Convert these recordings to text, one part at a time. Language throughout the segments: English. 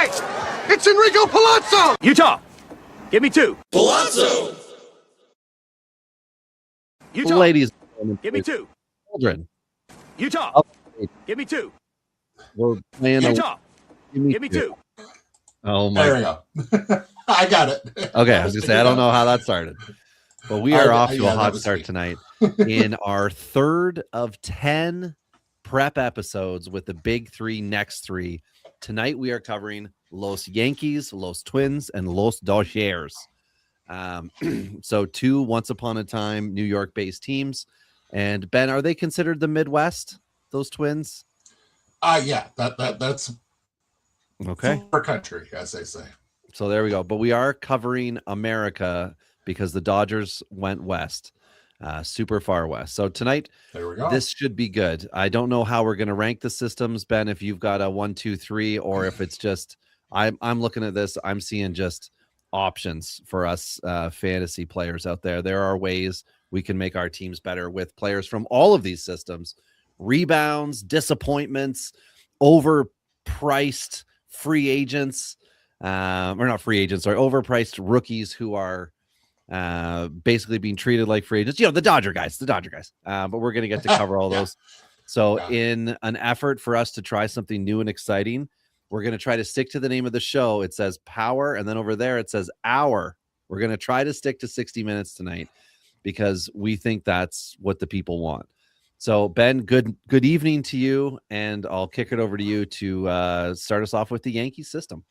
Hey! It's Enrico Pallazzo! Utah, give me 2. Pallazzo! Utah, Ladies, give me 2. children, Utah, give me 2. we're playing Utah, give me 2. Oh my! There we go. I got it. Okay, I was gonna say I don't know how that started, but we are off to a hot start me. tonight in our third of 10 prep episodes with the big 3 next 3. Tonight we are covering Los Yankees, Los Twins, and Los Dodgers. So 2 once upon a time New York-based teams. And Ben, are they considered the Midwest? Those Twins? Yeah, that's okay. For country, as they say. So there we go. But we are covering America because the Dodgers went west, super far west. So tonight, there we go. This should be good. I don't know how we're going to rank the systems, Ben, if you've got a 1, 2, 3, or if it's just, I'm looking at this, I'm seeing just options for us fantasy players out there. There are ways we can make our teams better with players from all of these systems. Rebounds, disappointments, overpriced free agents, or not free agents, or overpriced rookies who are basically being treated like free agents. The Dodger guys. But we're going to get to cover all those. So in an effort for us to try something new and exciting, we're going to try to stick to the name of the show. It says Power, and then over there it says Hour. We're going to try to stick to 60 minutes tonight because we think that's what the people want. So, Ben, good evening to you, and I'll kick it over to you to start us off with the Yankee system.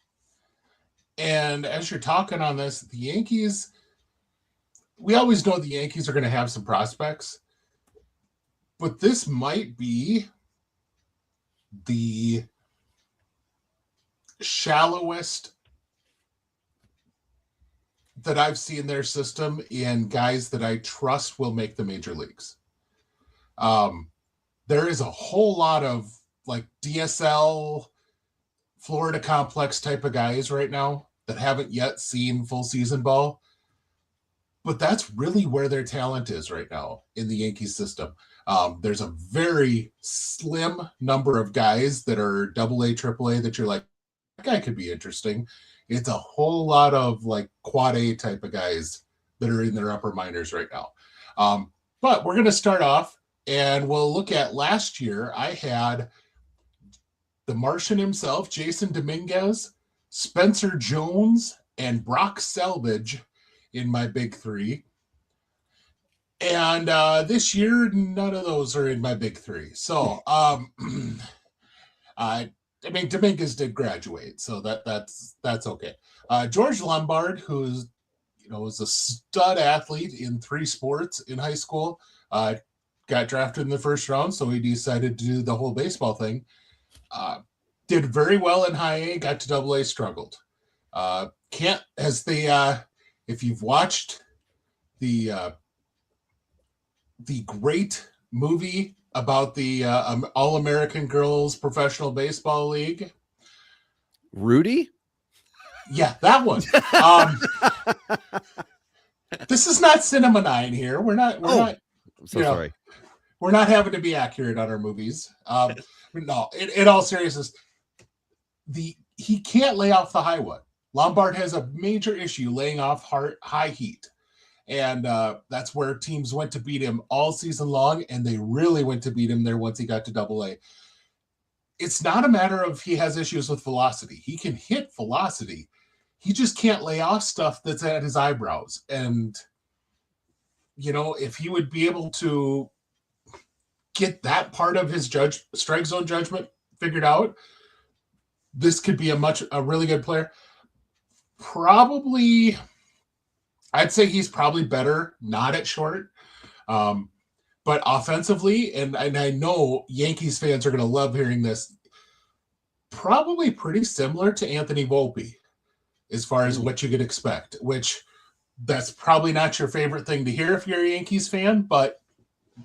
And as you're talking on this, the Yankees, we always know the Yankees are going to have some prospects, but this might be the shallowest that I've seen their system in guys that I trust will make the major leagues. There is a whole lot of like DSL, Florida complex type of guys right now that haven't yet seen full season ball, but that's really where their talent is right now in the Yankees system. There's a very slim number of guys that are AA, AAA that you're like, that guy could be interesting. It's a whole lot of like quad A type of guys that are in their upper minors right now. But we're going to start off and we'll look at last year. I had the Martian himself, Jason Dominguez, Spencer Jones, and Brock Selvage in my big 3. And this year, none of those are in my big 3. So, Dominguez did graduate, so that's okay. George Lombard, who's was a stud athlete in 3 sports in high school, got drafted in the first round, so he decided to do the whole baseball thing. Did very well in high A, got to AA, struggled. If you've watched the great movie about the All-American Girls Professional Baseball League. Rudy? Yeah, that one. This is not Cinema 9 here. We're not sorry. We're not having to be accurate on our movies. No, in all seriousness, he can't lay off the high one. Lombard has a major issue laying off high heat. And that's where teams went to beat him all season long, and they really went to beat him there once he got to AA. It's not a matter of he has issues with velocity. He can hit velocity. He just can't lay off stuff that's at his eyebrows. And, if he would be able to get that part of his strike zone judgment figured out, this could be a really good player. Probably... I'd say he's probably better not at short. But offensively, and I know Yankees fans are going to love hearing this, probably pretty similar to Anthony Volpe as far as what you could expect, which that's probably not your favorite thing to hear if you're a Yankees fan, but...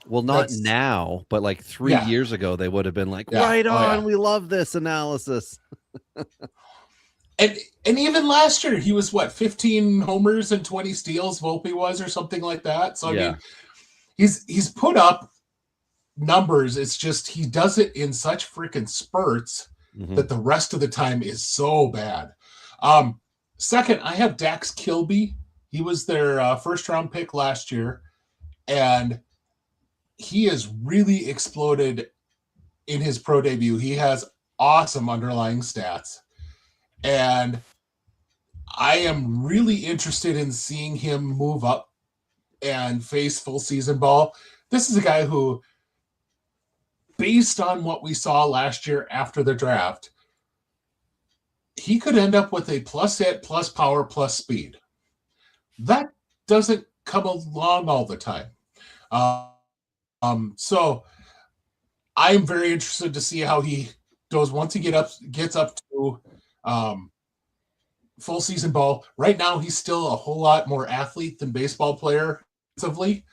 Well, not now, but like 3 years ago, they would have been like, right on, we love this analysis. And even last year, he was 15 homers and 20 steals, Volpe was, or something like that. So I mean, he's put up numbers. It's just he does it in such freaking spurts that the rest of the time is so bad. Second, I have Dax Kilby. He was their first round pick last year, and he has really exploded in his pro debut. He has awesome underlying stats, and I am really interested in seeing him move up and face full season ball. This is a guy who, based on what we saw last year after the draft, he could end up with a plus hit, plus power, plus speed. That doesn't come along all the time. So I'm very interested to see how he does once he gets up to full season ball. Right now, he's still a whole lot more athlete than baseball player offensively.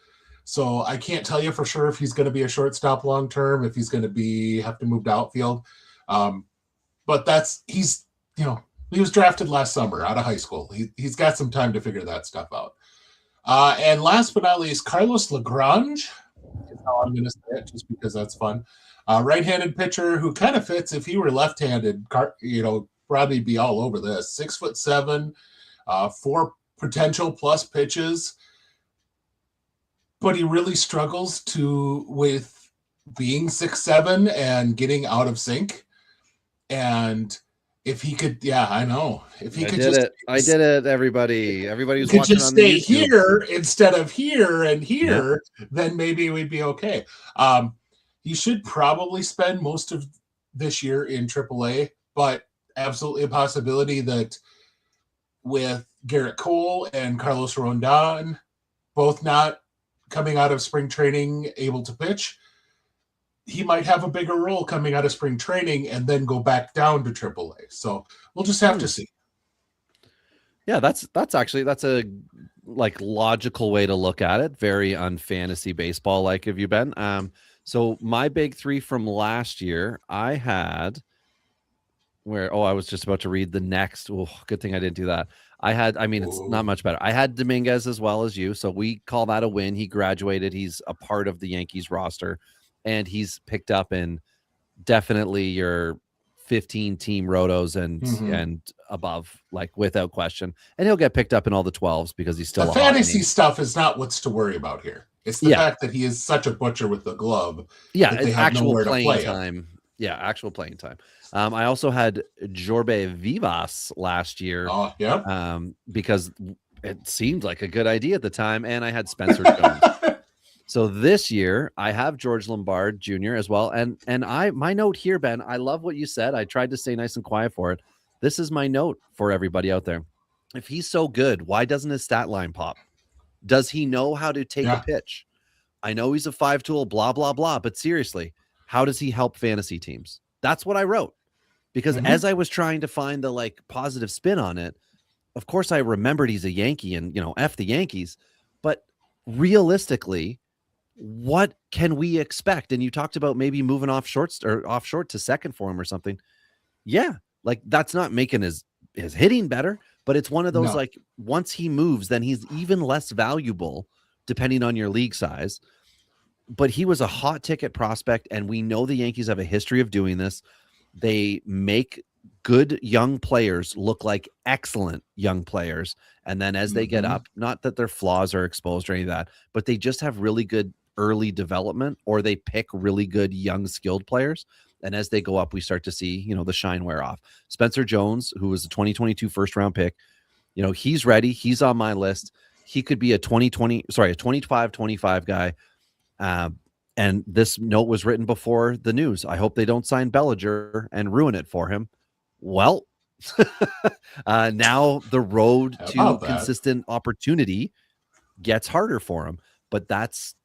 So I can't tell you for sure if he's going to be a shortstop long term, if he's going to have to move to outfield. But he was drafted last summer out of high school. He's got some time to figure that stuff out. And last but not least, Carlos Lagrange is how I'm going to say it, just because that's fun. Right-handed pitcher who kind of fits if he were left-handed. Probably be all over this. 6'7", 4 potential plus pitches, but he really struggles with being 6'7" and getting out of sync. And if he could, I know. If he I did it. Everybody who's could watching just on the stay YouTube. here instead of here and here, then maybe we'd be okay. He should probably spend most of this year in AAA, but absolutely a possibility that with Garrett Cole and Carlos Rondon both not coming out of spring training able to pitch, he might have a bigger role coming out of spring training and then go back down to AAA. So we'll just have to see. Yeah, that's a logical way to look at it. Very unfantasy baseball like have you been. So my big three from last year, I had I was just about to read the next. Oh, good thing I didn't do that. It's not much better. I had Dominguez as well as you. So we call that a win. He graduated. He's a part of the Yankees roster, and he's picked up in definitely your 15 team rotos and above, like without question. And he'll get picked up in all the 12s because he's still the fantasy stuff is not what's to worry about here. It's the fact that he is such a butcher with the glove. Yeah, it's actual playing time. Yeah, actual playing time. I also had Jorge Vivas last year. Oh, yeah. Because it seemed like a good idea at the time, and I had Spencer Jones. So this year I have George Lombard Jr. as well. And my note here, Ben, I love what you said. I tried to stay nice and quiet for it. This is my note for everybody out there. If he's so good, why doesn't his stat line pop? Does he know how to take a pitch? I know he's a 5-tool, blah, blah, blah. But seriously, how does he help fantasy teams? That's what I wrote. Because as I was trying to find the positive spin on it, of course I remembered he's a Yankee and, F the Yankees. But realistically, what can we expect? And you talked about maybe moving off short to second for him or something. Yeah, that's not making his hitting better, but it's one of those once he moves, then he's even less valuable depending on your league size. But he was a hot ticket prospect, and we know the Yankees have a history of doing this. They make good young players look like excellent young players, and then as they get up, not that their flaws are exposed or any of that, but they just have really good early development, or they pick really good young skilled players, and as they go up, we start to see the shine wear off. Spencer Jones, who was a 2022 first round pick, he's ready. He's on my list. He could be a 25-25 guy. And this note was written before the news. I hope they don't sign Bellinger and ruin it for him. Well, now the road to consistent opportunity gets harder for him, but that's,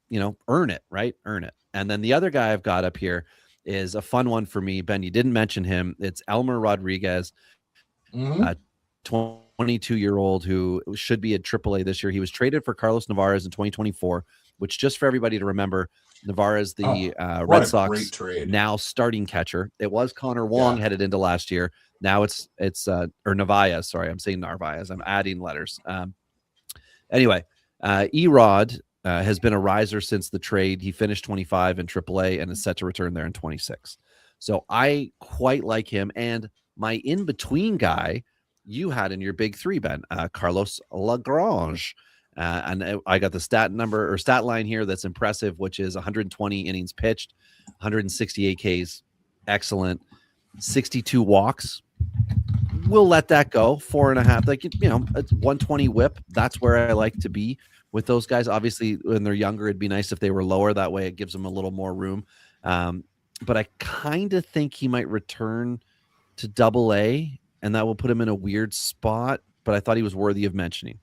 earn it, right? Earn it. And then the other guy I've got up here is a fun one for me. Ben, you didn't mention him. It's Elmer Rodriguez, a 22-year-old who should be at AAA this year. He was traded for Carlos Narvaez in 2024, which, just for everybody to remember, Narvaez, the Red Sox now starting catcher. It was Connor Wong headed into last year. Now it's Narvaez. Sorry, I'm saying Narvaez. I'm adding letters. Anyway, Erod has been a riser since the trade. He finished 25 in AAA and is set to return there in 26. So I quite like him. And my in-between guy you had in your big three, Ben, Carlos Lagrange. And I got the stat line here that's impressive, which is 120 innings pitched, 168 Ks. Excellent. 62 walks. We'll let that go. 4.5, like, it's 120 whip. That's where I like to be with those guys. Obviously, when they're younger, it'd be nice if they were lower. That way it gives them a little more room. But I kind of think he might return to Double-A, and that will put him in a weird spot. But I thought he was worthy of mentioning.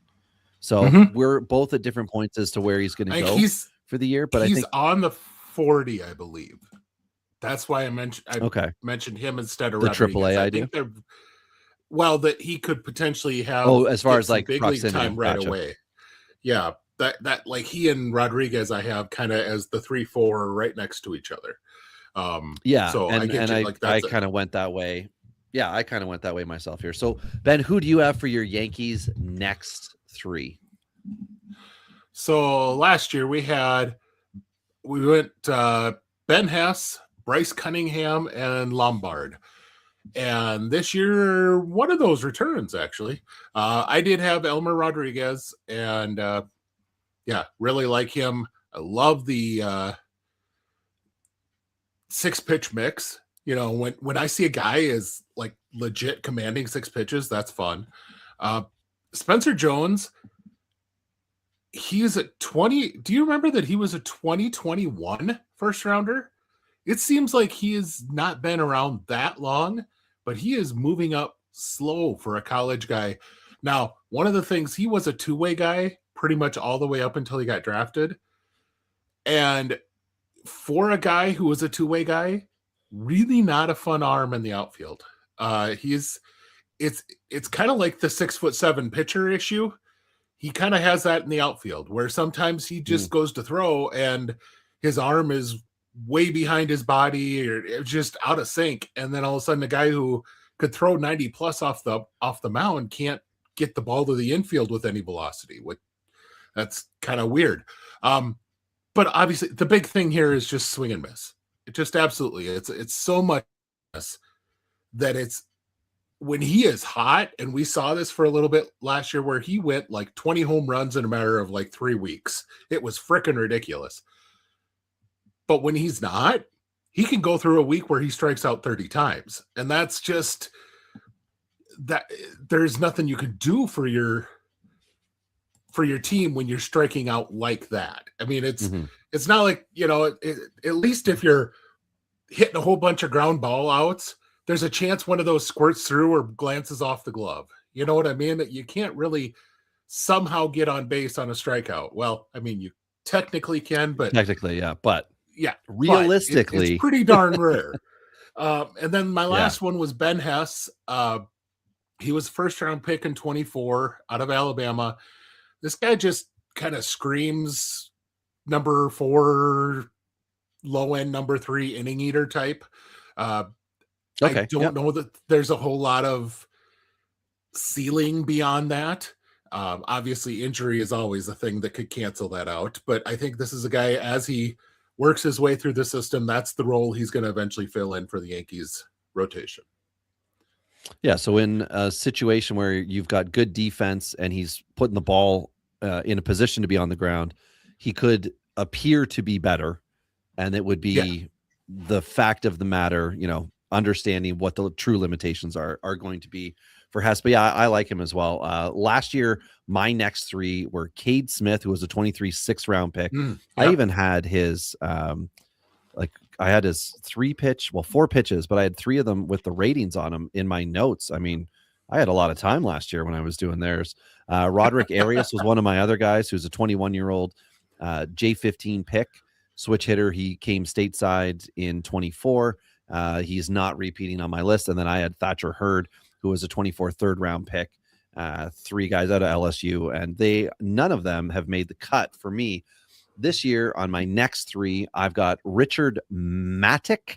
So we're both at different points as to where he's going to go for the year. But I think on the 40, I believe. That's why I mentioned him instead of the Rodriguez. AAA idea. That he could potentially have. As far as like big league time right away. Yeah, that like he and Rodriguez, I have kind of as the 3-4 right next to each other. So I kind of went that way. Yeah, I kind of went that way myself here. So Ben, who do you have for your Yankees next three? So last year we went Ben Hess, Bryce Cunningham, and Lombard. And this year, one of those returns, actually. I did have Elmer Rodriguez, and really like him. I love the 6-pitch mix. When I see a guy is like legit commanding 6 pitches, that's fun. Spencer Jones, he's at 20. Do you remember that he was a 2021 first rounder? It seems like he has not been around that long, but he is moving up slow for a college guy. Now, one of the things, he was a two-way guy pretty much all the way up until he got drafted. And for a guy who was a two-way guy, really not a fun arm in the outfield. It's kind of like the 6'7" pitcher issue. He kind of has that in the outfield where sometimes he just goes to throw and his arm is way behind his body or just out of sync. And then all of a sudden, a guy who could throw 90 plus off the mound can't get the ball to the infield with any velocity. That's kind of weird. But obviously the big thing here is just swing and miss. It just absolutely, it's so much that it's when he is hot, and we saw this for a little bit last year where he went like 20 home runs in a matter of like 3 weeks. It was freaking ridiculous. But when he's not, he can go through a week where he strikes out 30 times. And that's just that there's nothing you can do for your team when you're striking out like that. I mean, it's not like, at least if you're hitting a whole bunch of ground ball outs, there's a chance one of those squirts through or glances off the glove. You know what I mean? You can't really somehow get on base on a strikeout. Well, I mean, you technically can, but realistically, it's pretty darn rare. And then my last one was Ben Hess. He was first round pick in 24 out of Alabama. This guy just kind of screams number 4, low end number 3 inning eater type. I don't know that there's a whole lot of ceiling beyond that. Obviously, injury is always a thing that could cancel that out. But I think this is a guy, as he works his way through the system, that's the role he's going to eventually fill in for the Yankees rotation. Yeah, so in a situation where you've got good defense and he's putting the ball in a position to be on the ground, he could appear to be better, and it would be the fact of the matter, understanding what the true limitations are going to be for Hess. But I like him as well. Last year, my next 3 were Cade Smith, who was a 23 6th-round pick. I even had his I had his 4 pitches, but I had 3 of them with the ratings on them in my notes. I mean, I had a lot of time last year when I was doing theirs. Roderick Arias was one of my other guys, who's a 21-year-old J15 pick, switch hitter. He came stateside in 24. He's not repeating on my list. And then I had Thatcher Hurd, who was a 24 3rd-round pick. 3 guys out of LSU, and none of them have made the cut for me. This year, on my next 3, I've got Richard Matic,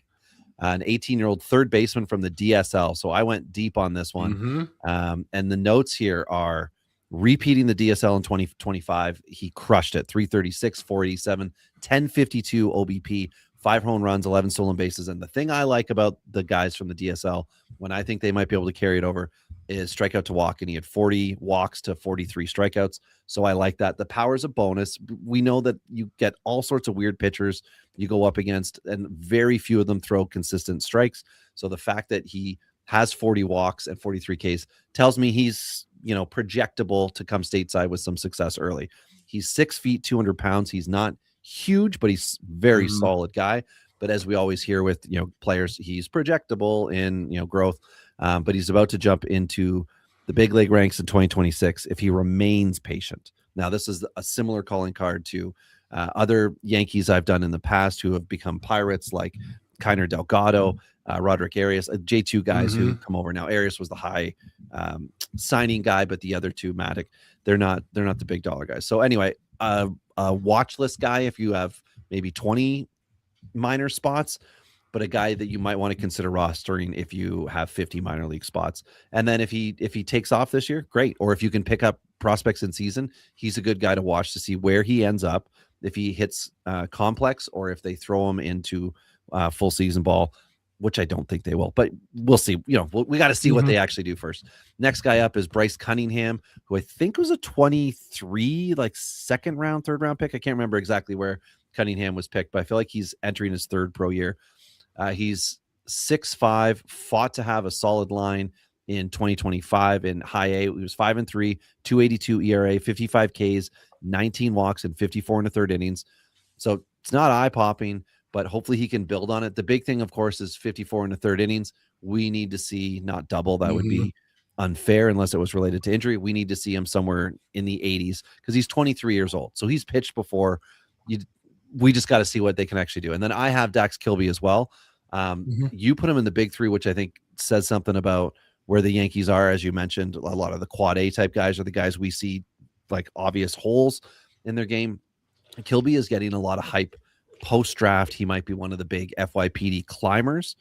an 18-year-old third baseman from the DSL. So I went deep on this one. And the notes here are repeating the DSL in 2025. He crushed it. 336, 487, 1052 OBP, 5 home runs, 11 stolen bases. And the thing I like about the guys from the DSL, when I think they might be able to carry it over, is strikeout to walk. And he had 40 walks to 43 strikeouts. So I like that. The power is a bonus. We know that you get all sorts of weird pitchers you go up against, and very few of them throw consistent strikes. So the fact that he has 40 walks and 43 Ks tells me he's, projectable to come stateside with some success early. He's 6 feet, 200 pounds. He's not huge, but he's very solid guy. But as we always hear with, players, he's projectable in, growth. But he's about to jump into the big league ranks in 2026 if he remains patient. Now, this is a similar calling card to other Yankees I've done in the past who have become Pirates, like Kiner Delgado, Roderick Arias, J2 guys who come over now. Arias was the high signing guy, but the other two, Matic, they're not the big dollar guys. So anyway, a watch list guy if you have maybe 20 minor spots, but a guy that you might want to consider rostering if you have 50 minor league spots. And then if he takes off this year, great. Or if you can pick up prospects in season, he's a good guy to watch to see where he ends up, if he hits complex or if they throw him into full season ball, which I don't think they will, but we'll see. We got to see what they actually do first. Next guy up is Bryce Cunningham, who I think was a 23, like third round pick. I can't remember exactly where Cunningham was picked, but I feel like he's entering his third pro year. He's 6'5", fought to have a solid line in 2025 in high A. He was 5-3, 2.82 ERA, 55 Ks, 19 walks, and 54 in the third innings. So it's not eye popping, but hopefully he can build on it. The big thing, of course, is 54 in the third innings. We need to see not double. That would be unfair unless it was related to injury. We need to see him somewhere in the 80s because he's 23 years old. So he's pitched before. We just got to see what they can actually do. And then I have Dax Kilby as well. You put him in the big three, which I think says something about where the Yankees are. As you mentioned, a lot of the quad A type guys are the guys we see like obvious holes in their game. Kilby is getting a lot of hype post-draft. He might be one of the big FYPD climbers.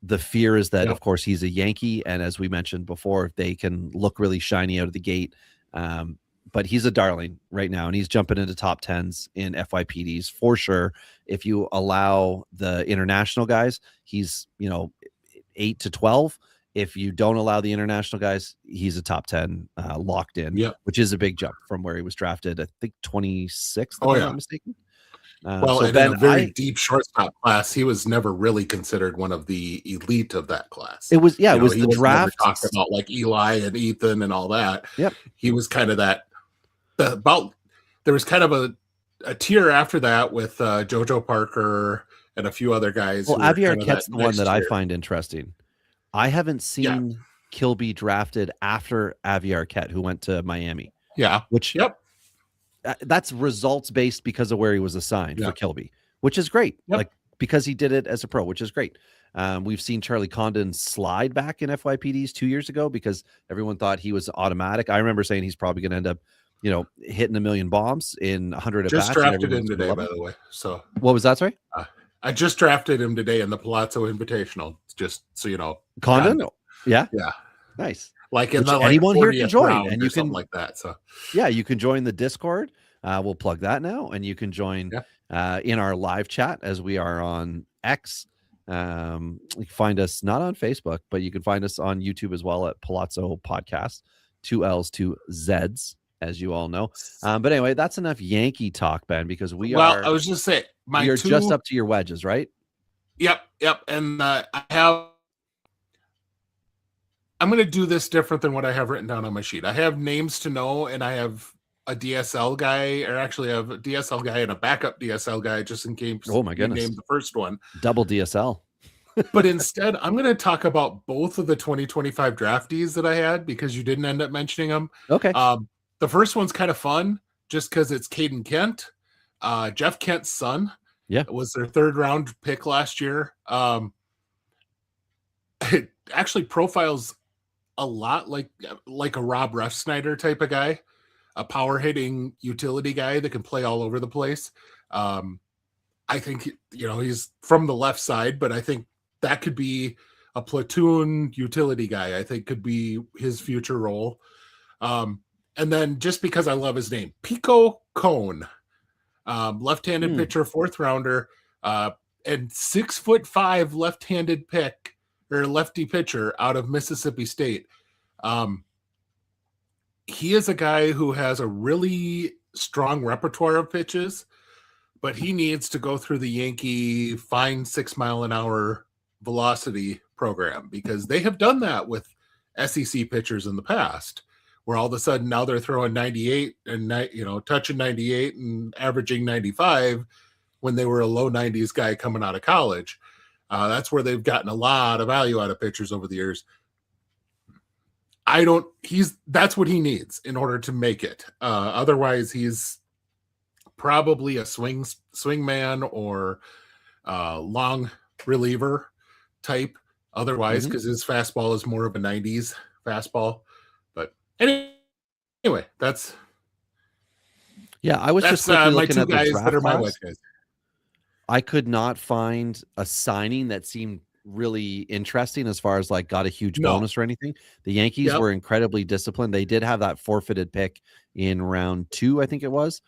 The fear is that, of course, he's a Yankee, and as we mentioned before, they can look really shiny out of the gate. But he's a darling right now, and he's jumping into top 10s in FYPDs for sure. If you allow the international guys, he's 8 to 12. If you don't allow the international guys, he's a top 10 locked in, which is a big jump from where he was drafted, I think 26th, if I'm not mistaken. So Ben, in a very deep shortstop class, he was never really considered one of the elite of that class. It was, it was the draft. Talked about like Eli and Ethan and all that. Yep. He was kind of that. There was kind of a tier after that with JoJo Parker and a few other guys. Well, Aviar Arquette's the one that I find interesting. I haven't seen Kilby drafted after Aviar Arquette, who went to Miami. Yeah. Which that's results based because of where he was assigned for Kilby, which is great. Like because he did it as a pro, which is great. We've seen Charlie Condon slide back in FYPDs 2 years ago because everyone thought he was automatic. I remember saying he's probably going to end up, hitting 1 million bombs in 100 at bats. Just drafted him today, by the way. So what was that? Sorry, I just drafted him today in the Pallazzo Invitational. Just so you know, Condon. Yeah, nice. Like in the anyone here can join, and you can like that. So you can join the Discord. We'll plug that now, and you can join in our live chat as we are on X. You can find us not on Facebook, but you can find us on YouTube as well at Pallazzo Podcast. 2 L's, 2 Z's, as you all know. But anyway, that's enough Yankee talk, Ben, because I was just saying, you're just up to your wedges, right? Yep. And I'm going to do this different than what I have written down on my sheet. I have names to know, and I have a DSL guy, or actually I have a DSL guy and a backup DSL guy, just in case. Oh my goodness! Name the first one. Double DSL. But instead, I'm going to talk about both of the 2025 draftees that I had because you didn't end up mentioning them. Okay. The first one's kind of fun just because it's Caden Kent, Jeff Kent's son. Yeah, it was their 3rd round pick last year. It actually profiles a lot like a Rob Refsnyder type of guy, a power hitting utility guy that can play all over the place. I think, he's from the left side, but I think that could be a platoon utility guy. I think could be his future role. And then just because I love his name, Pico Cone, left-handed pitcher, 4th rounder. and 6'5" left-handed pick or lefty pitcher out of Mississippi State. He is a guy who has a really strong repertoire of pitches, but he needs to go through the Yankee fine 6 mile an hour velocity program, because they have done that with SEC pitchers in the past, where all of a sudden now they're throwing 98 and touching 98 and averaging 95 when they were a low 90s guy coming out of college. That's where they've gotten a lot of value out of pitchers over the years. That's what he needs in order to make it. Otherwise, he's probably a swing man or long reliever type. Otherwise, because his fastball is more of a 90s fastball. But anyway, that's I was just looking my two at the guys draft that are my class. wet guys. I could not find a signing that seemed really interesting as far as like got a huge bonus or anything. The Yankees were incredibly disciplined. They did have that forfeited pick in round 2, I think it was.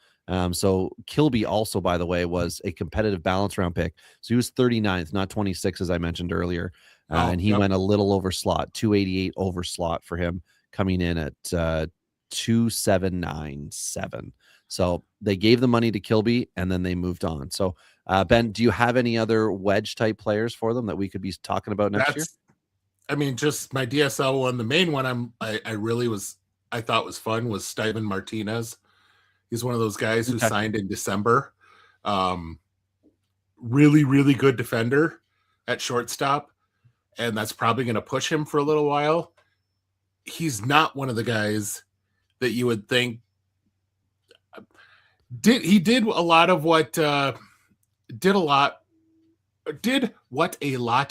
So Kilby also, by the way, was a competitive balance round pick. So he was 39th, not 26, as I mentioned earlier. And he went a little over slot, 288 over slot for him, coming in at 2797. So they gave the money to Kilby and then they moved on. So Ben, do you have any other wedge type players for them that we could be talking about next year? I mean, just my DSL one. The main one I thought was fun was Steven Martinez. He's one of those guys who signed in December. Really, really good defender at shortstop, and that's probably going to push him for a little while. He's not one of the guys that you would think did a lot of what a lot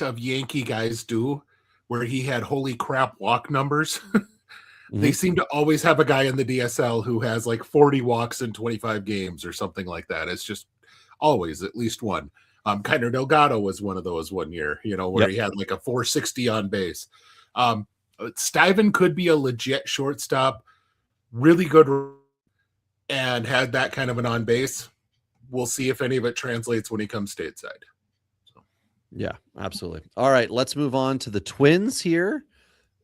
of Yankee guys do, where he had holy crap walk numbers. They seem to always have a guy in the DSL who has like 40 walks in 25 games or something like that. It's just always at least one. Kiner Delgado was one of those one year, where he had like a 460 on base. Steven could be a legit shortstop, really good, and had that kind of an on base. We'll see if any of it translates when he comes stateside. Yeah, absolutely. All right, let's move on to the Twins here.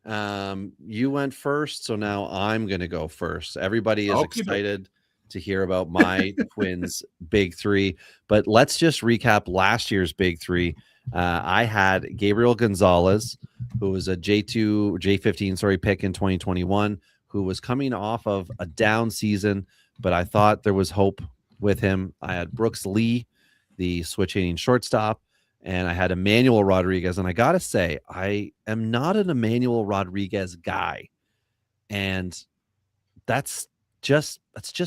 You went first, so now I'm going to go first. Everybody is excited to hear about my Twins big 3, but let's just recap last year's big 3. I had Gabriel Gonzalez, who was a J15 pick in 2021, who was coming off of a down season, but I thought there was hope with him. I had Brooks Lee, the switch hitting shortstop, and I had Emmanuel Rodriguez. And I got to say, I am not an Emmanuel Rodriguez guy. And that's just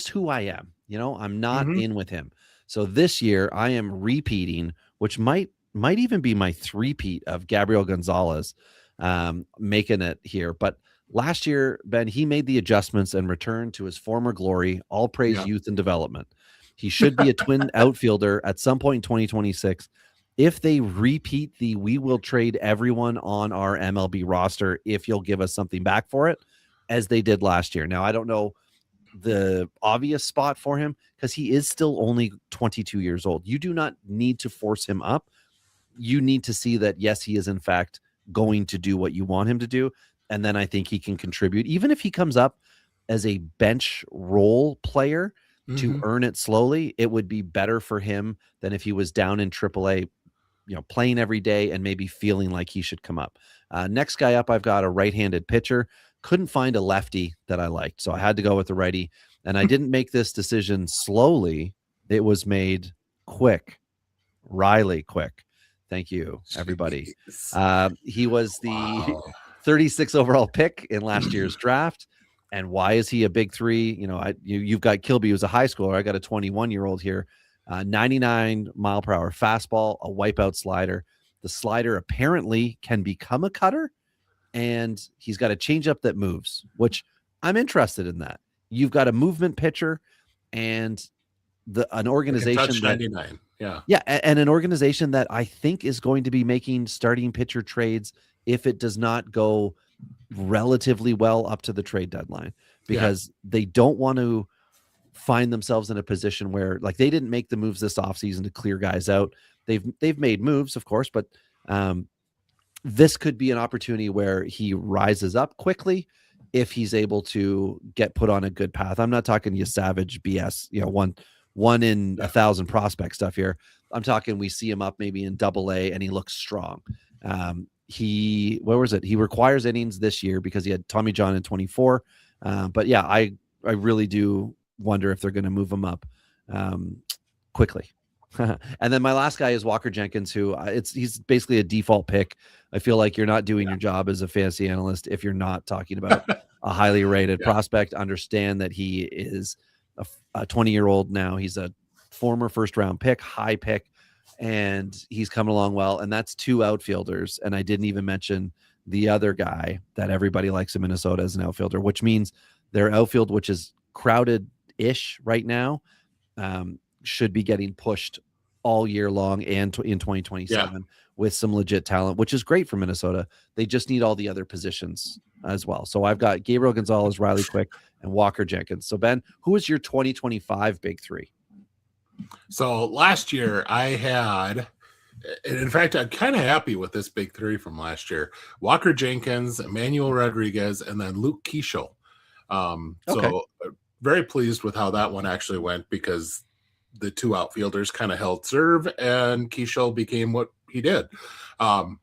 who I am. I'm not in with him. So this year I am repeating, which might even be my three-peat of Gabriel Gonzalez, making it here. But last year, Ben, he made the adjustments and returned to his former glory, all praise youth and development. He should be a Twin outfielder at some point in 2026. If they repeat we will trade everyone on our MLB roster if you'll give us something back for it, as they did last year. Now, I don't know the obvious spot for him because he is still only 22 years old. You do not need to force him up. You need to see that, yes, he is in fact going to do what you want him to do. And then I think he can contribute, even if he comes up as a bench role player to earn it slowly. It would be better for him than if he was down in AAA, playing every day and maybe feeling like he should come up. Next guy up, I've got a right-handed pitcher. Couldn't find a lefty that I liked, so I had to go with the righty. And I didn't make this decision slowly. It was made quick. Riley Quick. Thank you, everybody. He was the 36th overall pick in last year's draft. And why is he a big 3? You've got Kilby, who's a high schooler. I got a 21-year-old here. 99 mile per hour fastball, a wipeout slider. The slider apparently can become a cutter, and he's got a changeup that moves, which I'm interested in that. You've got a movement pitcher and an organization that 99. And an organization that I think is going to be making starting pitcher trades if it does not go relatively well up to the trade deadline, because they don't want to find themselves in a position where, like, they didn't make the moves this offseason to clear guys out. they've made moves, of course, but this could be an opportunity where he rises up quickly if he's able to get put on a good path. I'm not talking you savage BS, one in 1,000 prospect stuff here. I'm talking we see him up maybe in AA and he looks strong. He requires innings this year because he had Tommy John in 24. But yeah, I really do wonder if they're going to move him up quickly. And then my last guy is Walker Jenkins, who he's basically a default pick. I feel like you're not doing your job as a fantasy analyst if you're not talking about a highly rated prospect. Understand that he is a 20-year-old now. He's a former first-round pick, high pick, and he's coming along well. And that's 2 outfielders. And I didn't even mention the other guy that everybody likes in Minnesota as an outfielder, which means their outfield, which is crowded-ish right now, should be getting pushed all year long and in 2027 with some legit talent, which is great for Minnesota. They just need all the other positions as well. So I've got Gabriel Gonzalez, Riley Quick, and Walker Jenkins. So Ben, who is your 2025 big 3? So last year I had, and in fact, I'm kind of happy with this big 3 from last year: Walker Jenkins, Emmanuel Rodriguez, and then Luke Keeschel. So very pleased with how that one actually went, because the 2 outfielders kind of held serve, and Keeschel became what he did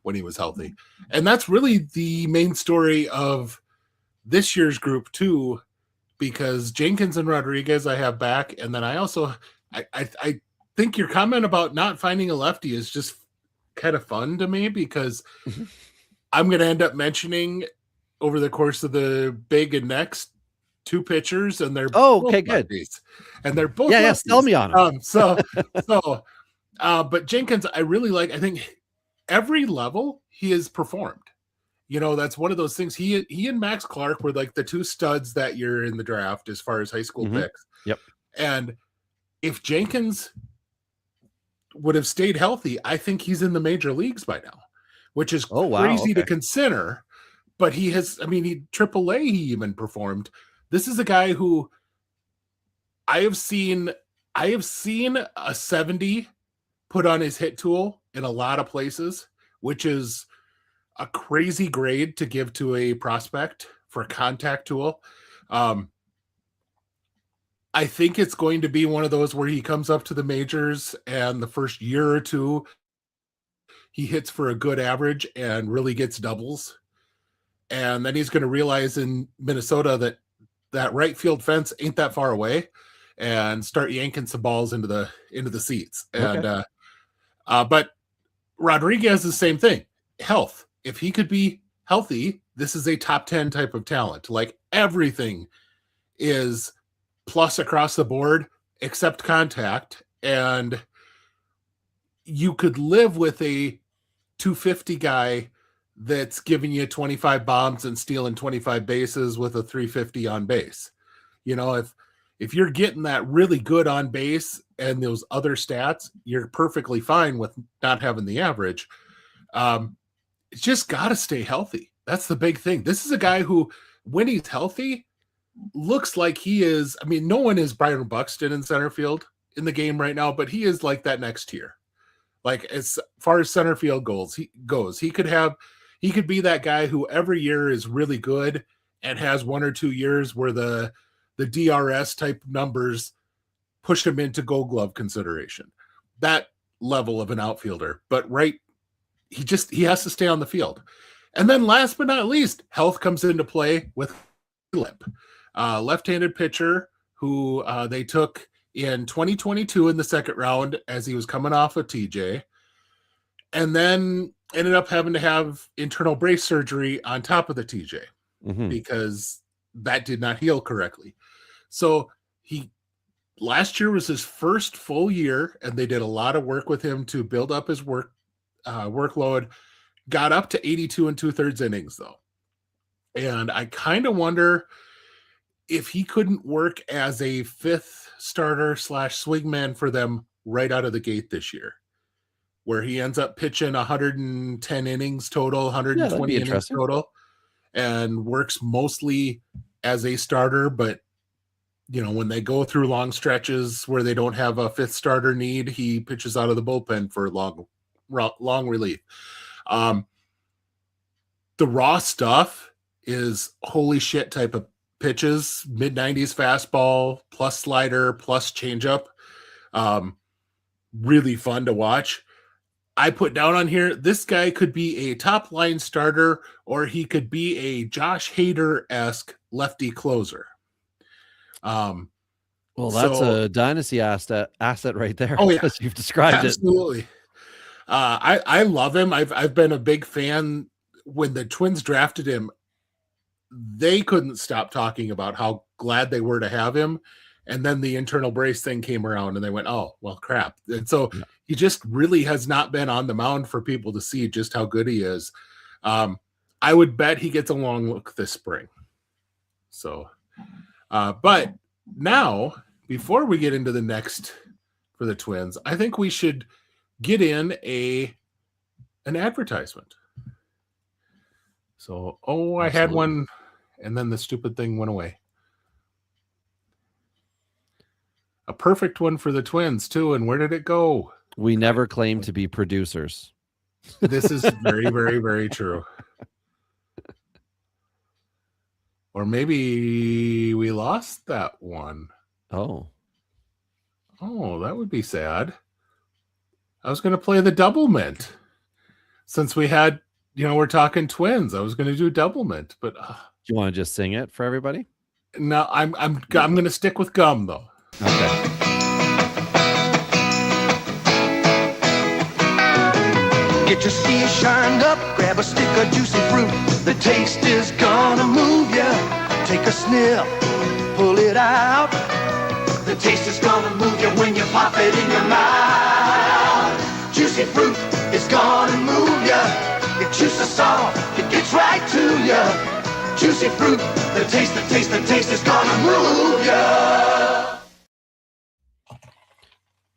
when he was healthy. And that's really the main story of this year's group too, because Jenkins and Rodriguez I have back. And then I also, I think your comment about not finding a lefty is just kind of fun to me, because I'm going to end up mentioning over the course of the big and next 2 pitchers, and they're good. Lefties. And they're both lefties. Tell me on them. But Jenkins, I really like. I think every level he has performed. That's one of those things. He and Max Clark were like the 2 studs that year in the draft as far as high school picks. Yep. And if Jenkins would have stayed healthy, I think he's in the major leagues by now, which is crazy to consider. But he has. I mean, he AAA. He even performed. This is a guy who I have seen a 70 put on his hit tool in a lot of places, which is a crazy grade to give to a prospect for a contact tool. I think it's going to be one of those where he comes up to the majors and the first year or 2, he hits for a good average and really gets doubles. And then he's going to realize in Minnesota that right field fence ain't that far away, and start yanking some balls into the seats. And but Rodriguez is the same thing. Health. If he could be healthy, this is a top 10 type of talent. Like, everything is plus across the board except contact, and you could live with a 250 guy that's giving you 25 bombs and stealing 25 bases with a 350 on base. If you're getting that really good on base and those other stats, you're perfectly fine with not having the average. It's just got to stay healthy. That's the big thing. This is a guy who, when he's healthy, looks like he is. I mean, no one is Byron Buxton in center field in the game right now, but he is like that next tier. Like, as far as center field goals he could be that guy who every year is really good and has 1 or 2 years where the DRS type numbers push him into Gold Glove consideration. That level of an outfielder. But he has to stay on the field. And then last but not least, health comes into play with Lip, left-handed pitcher who they took in 2022 in the 2nd round as he was coming off of TJ, and then ended up having to have internal brace surgery on top of the TJ because that did not heal correctly. So last year was his first full year, and they did a lot of work with him to build up his workload. Got up to 82 2/3 innings though. And I kind of wonder if he couldn't work as a 5th starter / swingman for them right out of the gate this year, where he ends up pitching 110 innings total, 120 innings total, and works mostly as a starter, but when they go through long stretches where they don't have a fifth starter need, he pitches out of the bullpen for long relief. The raw stuff is holy shit type of pitches, mid-90s fastball, plus slider, plus changeup. Really fun to watch. I put down on here, this guy could be a top line starter, or he could be a Josh Hader-esque lefty closer. Well, that's a dynasty asset right there. Oh yeah, you've described absolutely. I love him. I've been a big fan. When the Twins drafted him, they couldn't stop talking about how glad they were to have him. And then the internal brace thing came around and they went, oh, well, crap. And so he just really has not been on the mound for people to see just how good he is. I would bet he gets a long look this spring. So, but now, before we get into the next for the Twins, I think we should get in an advertisement. So, I had one, and then the stupid thing went away. A perfect one for the Twins, too. And where did it go? We never claim to be producers. This is very, very, very true. Or maybe we lost that one. Oh, that would be sad. I was going to play the double mint. Since we had, we're talking Twins, I was going to do double mint, but do you want to just sing it for everybody? No, I'm going to stick with gum though. Okay. Get your ski shined up, grab a stick of juicy fruit. The taste is gonna move ya. Take a sniff, pull it out. The taste is gonna move you when you pop it in your mouth. Juicy fruit is gonna move ya. Your juice is soft, it gets right to ya. Juicy fruit, the taste is gonna move ya.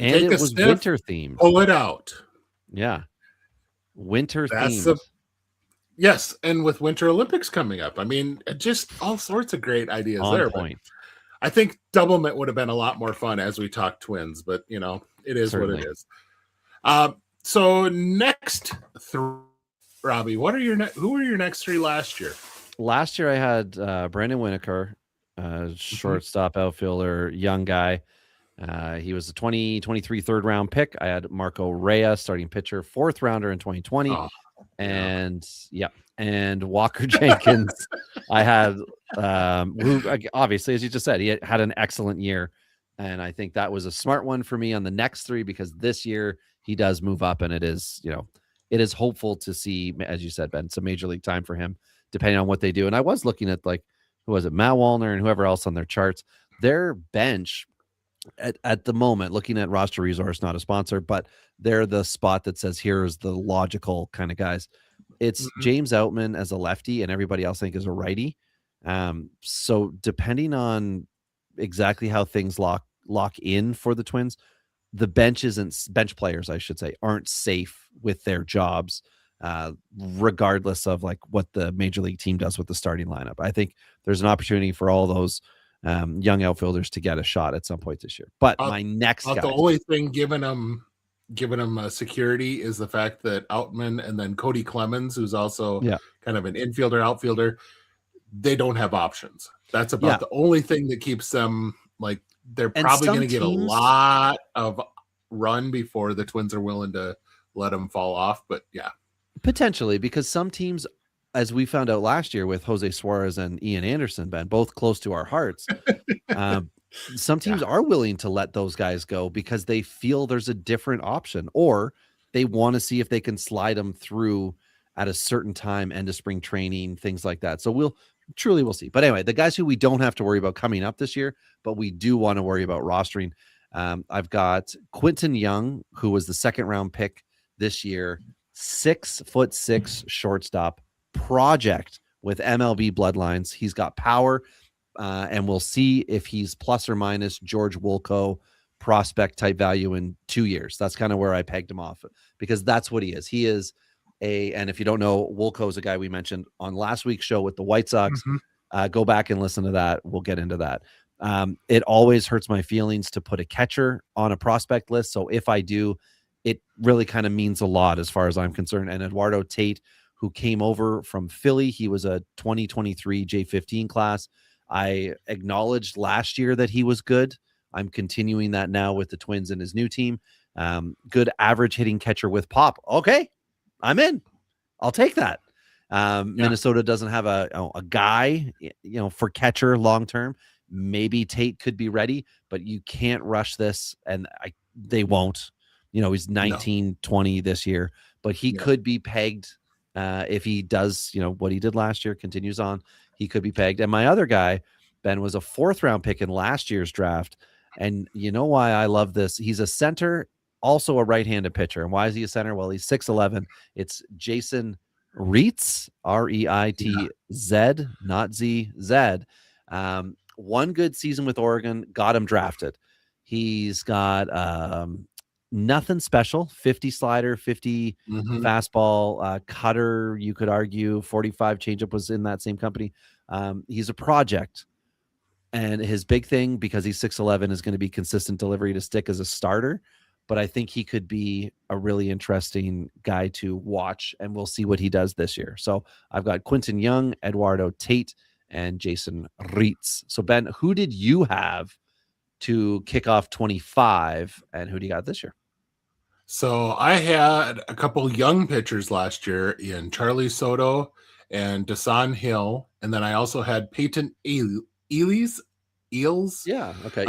And Take it a was sniff, winter themed. Pull it out. Yeah. Winter themed. Yes, and with Winter Olympics coming up, I mean, just all sorts of great ideas On there. point. I think double mint would have been a lot more fun as we talk Twins, but it is Certainly. what it is. So next, Robbie, who were your next three last year? Last year I had Brandon Winokur, shortstop, outfielder, young guy. He was a 2023 third round pick. I had Marco Reyes, starting pitcher, fourth rounder in 2020. And Walker Jenkins. I had who obviously, as you just said, he had an excellent year. And I think that was a smart one for me on the next three, because this year he does move up, and it is hopeful to see, as you said, Ben, some major league time for him, depending on what they do. And I was looking at, like, who was it? Matt Wallner and whoever else on their charts. Their bench at the moment, looking at Roster Resource, not a sponsor, but they're the spot that says here's the logical kind of guys. It's James Outman as a lefty, and everybody else I think is a righty. So depending on exactly how things lock in for the Twins, the bench players, I should say, aren't safe with their jobs, regardless of like what the major league team does with the starting lineup. I think there's an opportunity for all those young outfielders to get a shot at some point this year. But my next guy, the only thing giving them security is the fact that Outman and then Cody Clemens, who's also kind of an infielder, outfielder, they don't have options. That's about the only thing that keeps them, like, they're probably going to get a lot of run before the Twins are willing to let them fall off. But potentially, because some teams, as we found out last year with Jose Suarez and Ian Anderson, Ben, both close to our hearts, some teams are willing to let those guys go because they feel there's a different option, or they want to see if they can slide them through at a certain time, end of spring training, things like that. So we'll see. But anyway, the guys who we don't have to worry about coming up this year, but we do want to worry about rostering. I've got Quinton Young, who was the second round pick this year, 6'6" shortstop, project with MLB bloodlines. He's got power, and we'll see if he's plus or minus George Wolko prospect type value in 2 years. That's kind of where I pegged him off, because that's what he is. He is and if you don't know, Wolko is a guy we mentioned on last week's show with the White Sox. Go back and listen to that. We'll get into that. It always hurts my feelings to put a catcher on a prospect list. So if I do, it really kind of means a lot as far as I'm concerned. And Eduardo Tate, who came over from Philly, he was a 2023 J15 class. I acknowledged last year that he was good. I'm continuing that now with the Twins and his new team. Good average hitting catcher with pop. Okay, I'm in. I'll take that. Minnesota doesn't have a guy, for catcher long term. Maybe Tate could be ready, but you can't rush this, and they won't. He's 19, 20 this year, but he could be pegged if he does, what he did last year, continues on. He could be pegged. And my other guy, Ben, was a 4th-round pick in last year's draft. And you know why I love this? He's a center, also a right-handed pitcher. And why is he a center? Well, he's 6'11". It's Jason Reitz, Reitz, not Z-Z. One good season with Oregon, got him drafted. He's got nothing special, 50 slider, 50 fastball, cutter, you could argue, 45 changeup was in that same company. He's a project. And his big thing, because he's 6'11", is going to be consistent delivery to stick as a starter. But I think he could be a really interesting guy to watch, and we'll see what he does this year. So I've got Quinton Young, Eduardo Tate, and Jason Reitz. So Ben, who did you have to kick off 25, and who do you got this year? So I had a couple young pitchers last year in Charlie Soto and Dasan Hill, and then I also had Peyton Eels. Yeah. Okay.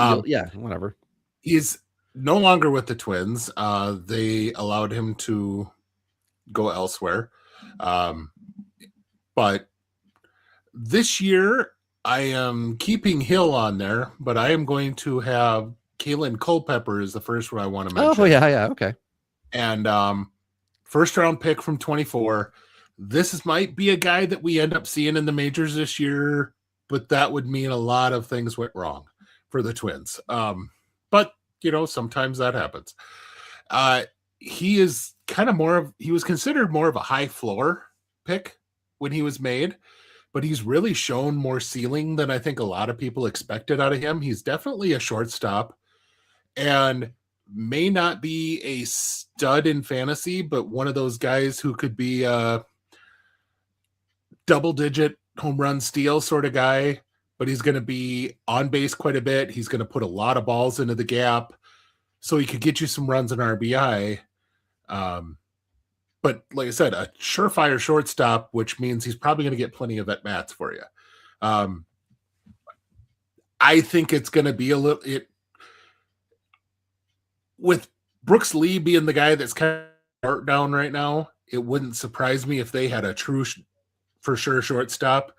Whatever. He's no longer with the Twins. They allowed him to go elsewhere. But this year I am keeping Hill on there, but I am going to have Kalen Culpepper is the first one I want to mention. Oh, yeah. Okay. And 1st-round pick from 24. This might be a guy that we end up seeing in the majors this year, but that would mean a lot of things went wrong for the Twins. But, sometimes that happens. He is he was considered more of a high floor pick when he was made, but he's really shown more ceiling than I think a lot of people expected out of him. He's definitely a shortstop and may not be a stud in fantasy, but one of those guys who could be a double-digit home run steal sort of guy, but he's going to be on base quite a bit. He's going to put a lot of balls into the gap, so he could get you some runs in RBI. But like I said, a surefire shortstop, which means he's probably going to get plenty of at-bats for you. I think it's going to be with Brooks Lee being the guy that's kind of part down right now, it wouldn't surprise me if they had a true for sure shortstop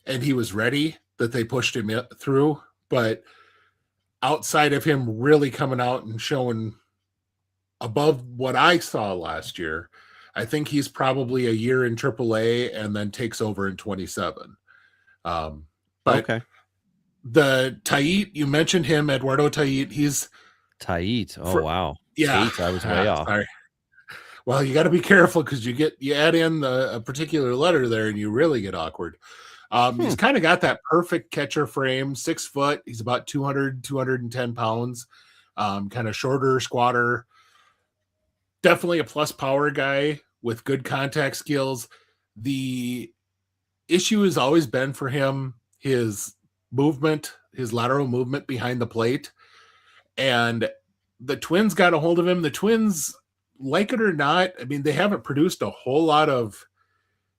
and he was ready, that they pushed him through. But outside of him really coming out and showing above what I saw last year, I think he's probably a year in AAA and then takes over in 27. But okay. The Tait, you mentioned him, Eduardo Tait. He's Tait. Oh, wow. Yeah. Tait, I was way off. Sorry. Well, you got to be careful because you add in a particular letter there and you really get awkward. He's kind of got that perfect catcher frame, 6 foot. He's about 200, 210 pounds, kind of shorter, squatter. Definitely a plus power guy with good contact skills. The issue has always been for him his movement, his lateral movement behind the plate. And the Twins got a hold of him. The Twins, like it or not, I mean, they haven't produced a whole lot of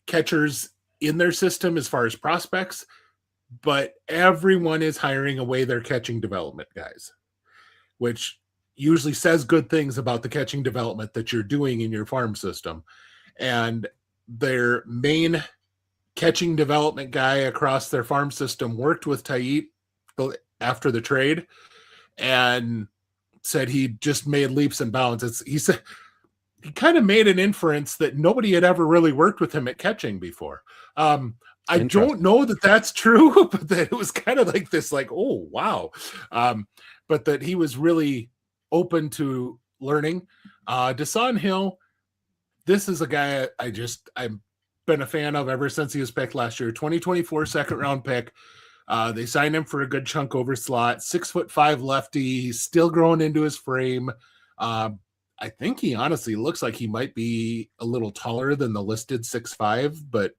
catchers in their system as far as prospects, but everyone is hiring away their catching development guys, which usually says good things about the catching development that you're doing in your farm system. And their main catching development guy across their farm system worked with Tait after the trade and said he just made leaps and bounds. He said he kind of made an inference that nobody had ever really worked with him at catching before. I don't know that that's true, but that it was kind of like this, like, oh, wow. But that he was really open to learning. Dasan Hill, this is a guy I've been a fan of ever since he was picked last year. 2024 second round pick. They signed him for a good chunk over slot. 6'5" lefty. He's still growing into his frame. I think he honestly looks like he might be a little taller than the listed 6'5", but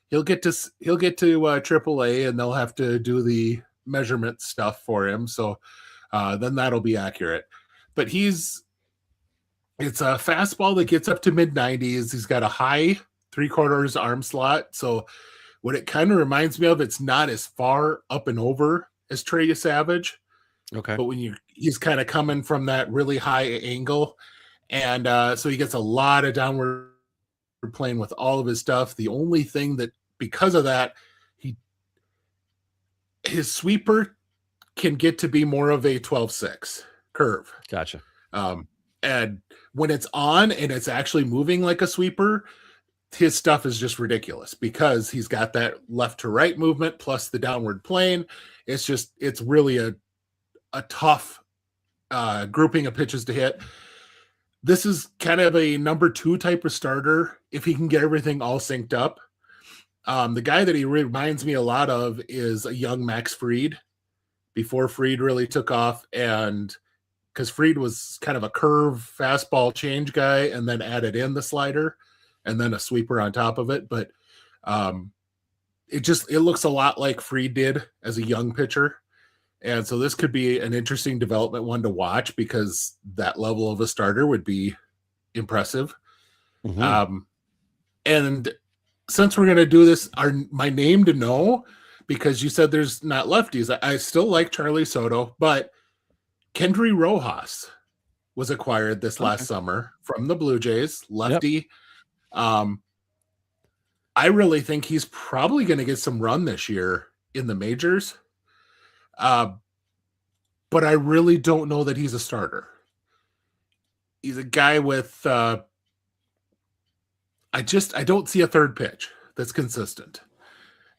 he'll get to AAA, and they'll have to do the measurement stuff for him. So then that'll be accurate. But it's a fastball that gets up to mid-90s. He's got a high 3/4 arm slot. So what it kind of reminds me of, it's not as far up and over as Trey Savage. Okay. But he's kind of coming from that really high angle. And so he gets a lot of downward playing with all of his stuff. The only thing that, because of that, his sweeper can get to be more of a 12-6 curve. Gotcha. And when it's on and it's actually moving like a sweeper, his stuff is just ridiculous because he's got that left to right movement plus the downward plane. It's really a tough grouping of pitches to hit. This is kind of a number 2 type of starter if he can get everything all synced up. The guy that he reminds me a lot of is a young Max Fried before Fried really took off, and because Fried was kind of a curve fastball change guy and then added in the slider and then a sweeper on top of it. But it looks a lot like Fried did as a young pitcher. And so this could be an interesting development one to watch because that level of a starter would be impressive. Mm-hmm. And since we're going to do this, my name to know, because you said there's not lefties, I still like Charlie Soto, but Kendry Rojas was acquired this last summer from the Blue Jays, lefty. Yep. I really think he's probably going to get some run this year in the majors. But I really don't know that he's a starter. He's a guy with, I don't see a third pitch that's consistent.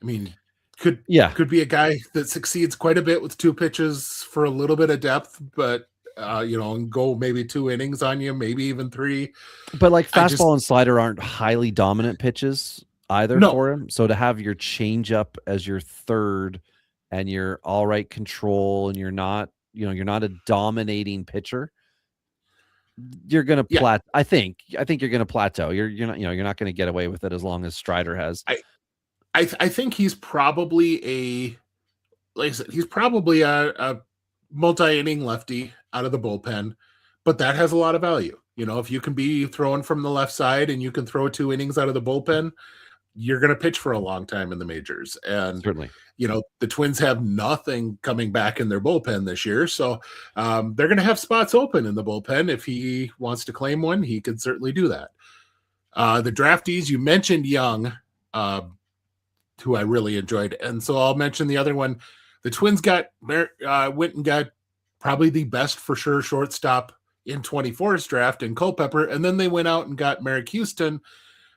I mean, could be a guy that succeeds quite a bit with 2 pitches for a little bit of depth, but and go maybe 2 innings on you, maybe even 3. But like fastball and slider aren't highly dominant pitches either for him. So to have your changeup as your third and you're all right control and you're not a dominating pitcher, you're going to I think you're going to plateau. You're not going to get away with it as long as Strider has. I think he's probably a multi-inning lefty out of the bullpen, but that has a lot of value. If you can be throwing from the left side and you can throw 2 innings out of the bullpen, you're going to pitch for a long time in the majors. And certainly, the Twins have nothing coming back in their bullpen this year. So they're going to have spots open in the bullpen. If he wants to claim one, he could certainly do that. The draftees, you mentioned Young, who I really enjoyed. And so I'll mention the other one. The Twins went and got probably the best for sure shortstop in 24's draft in Culpepper. And then they went out and got Merrick Houston,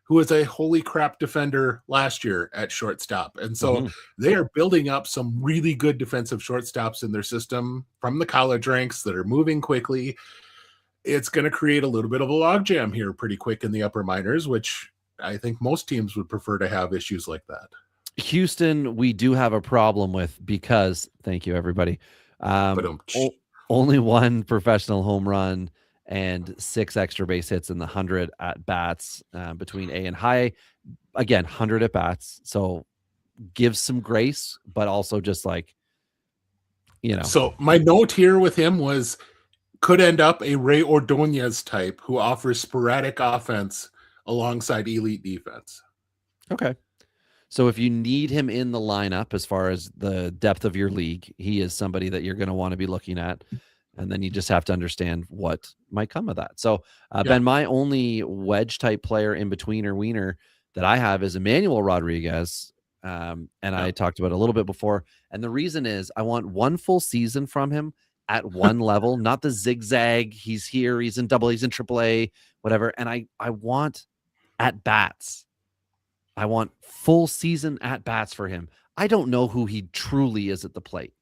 who was a holy crap defender last year at shortstop. And so they are building up some really good defensive shortstops in their system from the college ranks that are moving quickly. It's going to create a little bit of a logjam here pretty quick in the upper minors, which I think most teams would prefer to have issues like that. Houston, we do have a problem with because, thank you, everybody. Only 1 professional home run and 6 extra base hits in the 100 at bats between A and high. Again, 100 at bats. So give some grace, but also just So my note here with him was could end up a Ray Ordonez type who offers sporadic offense alongside elite defense. Okay. So if you need him in the lineup, as far as the depth of your league, he is somebody that you're going to want to be looking at. And then you just have to understand what might come of that. So, Ben, my only wedge type player in betweener wiener that I have is Emmanuel Rodriguez. I talked about it a little bit before. And the reason is I want 1 full season from him at one level, not the zigzag. He's here, he's in double, he's in AAA, whatever. And I want at bats. I want full season at bats for him. I don't know who he truly is at the plate.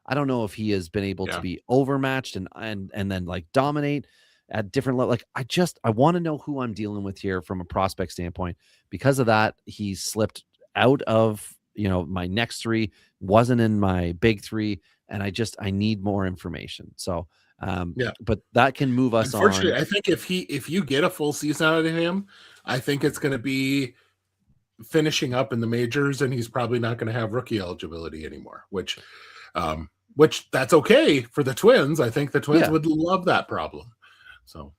I don't know if he has been able to be overmatched and then dominate at different levels. I want to know who I'm dealing with here from a prospect standpoint. Because of that, he slipped out of my next three, wasn't in my big three, and I need more information. So, Yeah. but that can move us Unfortunately, on. I think if you get a full season out of him, I think it's going to be finishing up in the majors, and he's probably not going to have rookie eligibility anymore, which that's okay for the Twins. I think the Twins would love that problem. So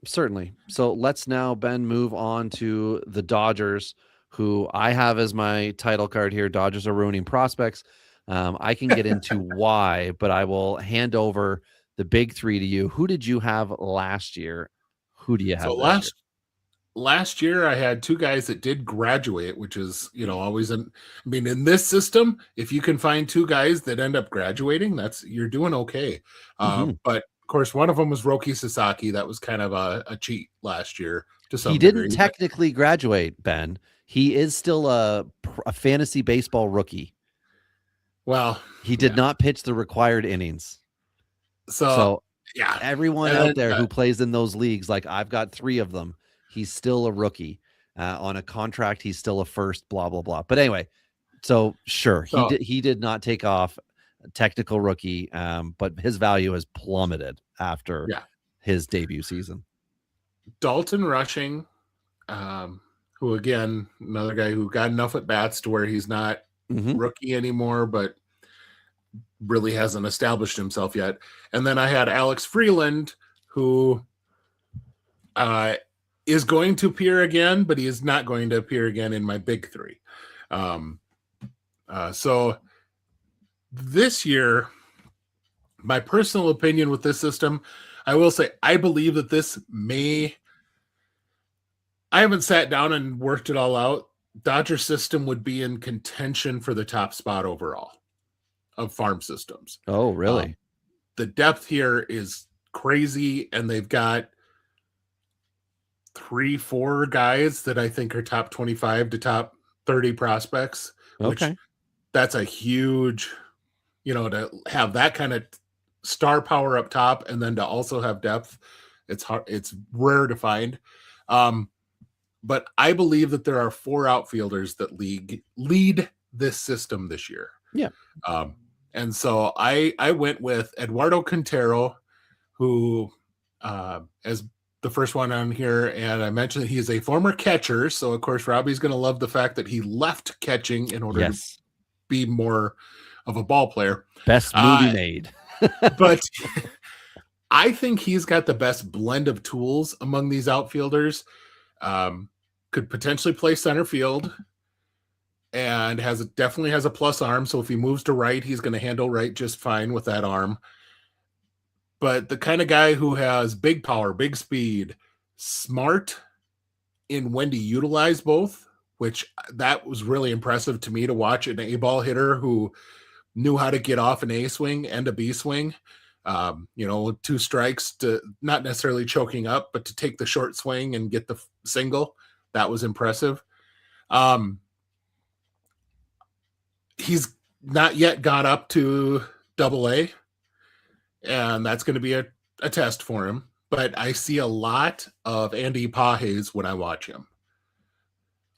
certainly. So let's now, Ben, move on to the Dodgers, who I have as my title card here. Dodgers are ruining prospects. I can get into why, but I will hand over the big three to you. Who did you have last year? Who do you have this year? Last year I had two guys that did graduate, which is, always in this system, if you can find two guys that end up graduating, you're doing okay. But of course, one of them was Roki Sasaki. That was kind of a cheat last year to some He degree. didn't technically graduate, Ben. He is still a fantasy baseball rookie. Well, he did not pitch the required innings. So yeah, everyone out there who plays in those leagues, like I've got 3 of them, he's still a rookie on a contract. He's still a first, blah, blah, blah. But anyway, so sure, he did not take off a technical rookie, but his value has plummeted after his debut season. Dalton Rushing, who again, another guy who got enough at bats to where he's not rookie anymore, but really hasn't established himself yet. And then I had Alex Freeland, who is going to appear again, but he is not going to appear again in my big three. So this year, my personal opinion with this system, I will say, I believe that I haven't sat down and worked it all out. Dodger system would be in contention for the top spot overall of farm systems. Oh, really? The depth here is crazy, and they've got 3-4 guys that I think are top 25 to top 30 prospects. Okay. Which that's a huge, to have that kind of star power up top and then to also have depth. It's hard. It's rare to find. But I believe that there are 4 outfielders that lead this system this year. Yeah. And so I went with Eduardo Quintero, who as the first one on here, and I mentioned that he is a former catcher. So of course Robbie's going to love the fact that he left catching in order to be more of a ball player. Best movie made. But I think he's got the best blend of tools among these outfielders. Could potentially play center field and definitely has a plus arm. So if he moves to right, he's going to handle right just fine with that arm. But the kind of guy who has big power, big speed, smart in when to utilize both, which that was really impressive to me to watch an A-ball hitter who knew how to get off an A swing and a B swing. 2 strikes to not necessarily choking up, but to take the short swing and get the single. That was impressive. He's not yet got up to AA, and that's going to be a test for him. But I see a lot of Andy Pages when I watch him.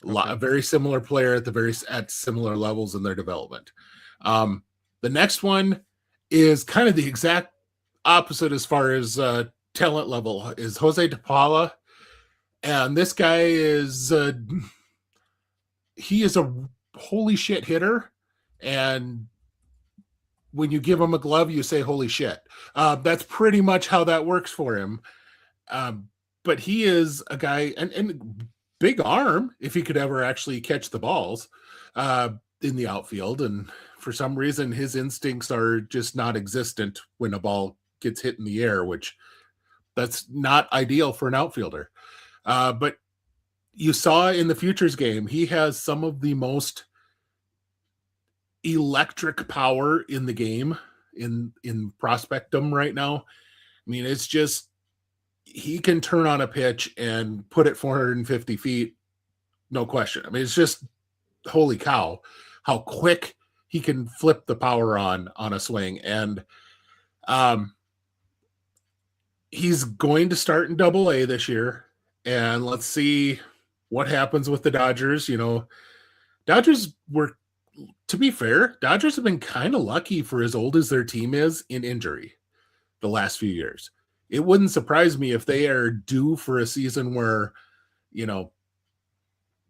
A very similar player at similar levels in their development. The next one is kind of the exact opposite as far as talent level, is Jose DePaula. And this guy he is a holy shit hitter. And when you give him a glove, you say, holy shit. That's pretty much how that works for him. But he is a guy, and big arm, if he could ever actually catch the balls in the outfield. And for some reason, his instincts are just not existent when a ball gets hit in the air, which that's not ideal for an outfielder. But you saw in the Futures game, he has some of the most electric power in the game in Prospectum right now. I mean, it's just, he can turn on a pitch and put it 450 feet, no question. I mean, it's just, holy cow, how quick he can flip the power on a swing. And he's going to start in AA this year. And let's see what happens with the Dodgers. Dodgers were to be fair, Dodgers have been kind of lucky for as old as their team is in injury the last few years. It wouldn't surprise me if they are due for a season where,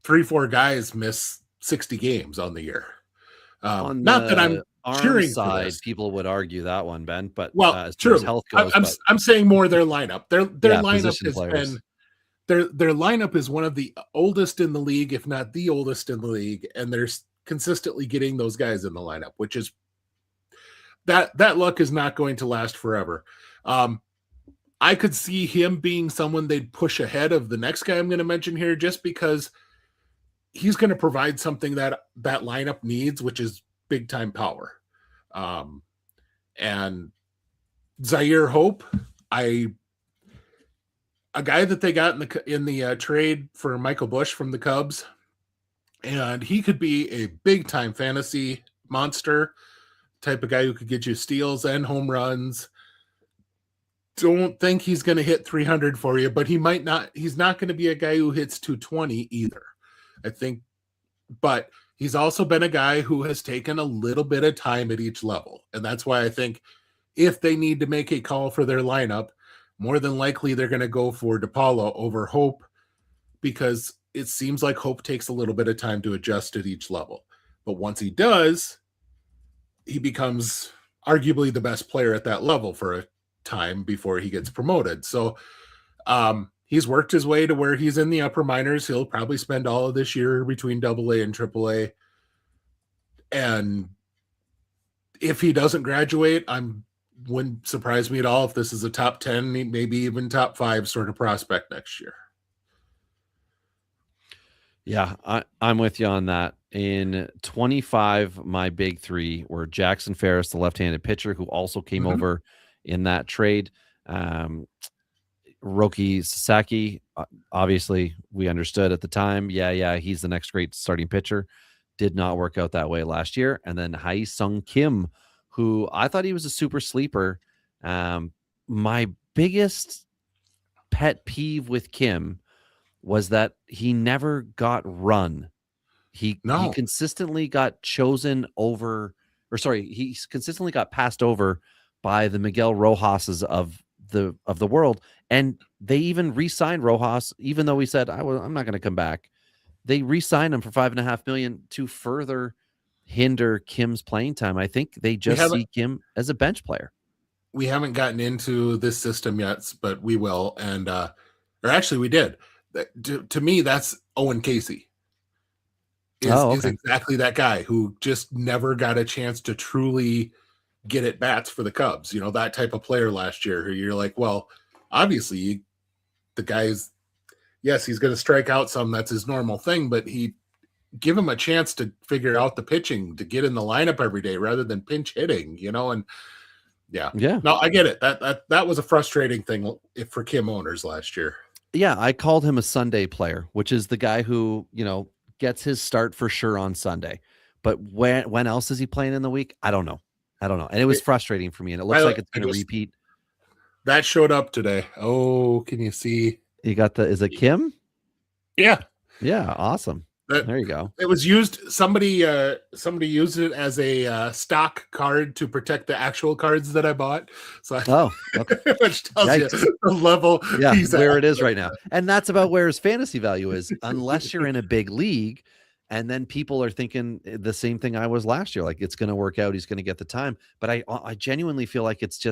3-4 guys miss 60 games on the year. On Not that I'm the arm cheering for side, this. people would argue that one, Ben. But Well, as far true. as health goes, I'm saying more their lineup. Their lineup position has players. been their lineup is one of the oldest in the league, if not the oldest in the league, and they're consistently getting those guys in the lineup, which is that luck is not going to last forever. I could see him being someone they'd push ahead of the next guy I'm going to mention here, just because he's going to provide something that lineup needs, which is big time power. And Zaire Hope, a guy that they got in the trade for Michael Busch from the Cubs, and he could be a big time fantasy monster type of guy who could get you steals and home runs. Don't think he's going to hit 300 for you, but he might not. He's not going to be a guy who hits 220 either, I think. But he's also been a guy who has taken a little bit of time at each level. And that's why I think if they need to make a call for their lineup, more than likely they're going to go for DePaula over Hope, because it seems like Hope takes a little bit of time to adjust at each level. But once he does, he becomes arguably the best player at that level for a time before he gets promoted. So he's worked his way to where he's in the upper minors. He'll probably spend all of this year between AA and AAA. And if he doesn't graduate, wouldn't surprise me at all if this is a top 10, maybe even top 5 sort of prospect next year. Yeah, I'm with you on that. In 25, my big 3 were Jackson Ferris, the left-handed pitcher, who also came over in that trade. Roki Sasaki, obviously, we understood at the time. Yeah, he's the next great starting pitcher. Did not work out that way last year. And then Hai Sung Kim, who I thought he was a super sleeper. My biggest pet peeve with Kim was that he never got run. He consistently got chosen over, he consistently got passed over by the Miguel Rojas's of the world. And they even re-signed Rojas, even though he said, I'm not going to come back. They re-signed him for $5.5 million to further hinder Kim's playing time. I think they just see Kim as a bench player. We haven't gotten into this system yet, but we will. And, or actually we did. To me, that's Owen Casey. Is exactly that guy who just never got a chance to truly get at bats for the Cubs. That type of player last year who you're like, well, obviously the guy's, yes, he's going to strike out some. That's his normal thing, but give him a chance to figure out the pitching, to get in the lineup every day rather than pinch hitting, and yeah. No, I get it. That was a frustrating thing for Kim owners last year. Yeah, I called him a Sunday player, which is the guy who, gets his start for sure on Sunday. But when else is he playing in the week? I don't know. And it was frustrating for me. And it looks like it's going to repeat. That showed up today. Oh, can you see? You got is it Kim? Yeah. Yeah. Awesome. There you go. It was used. Somebody used it as a stock card to protect the actual cards that I bought. So okay. Which tells you the level where it is right now. And that's about where his fantasy value is, unless you're in a big league. And then people are thinking the same thing I was last year. Like, it's going to work out. He's going to get the time. But I genuinely feel like it's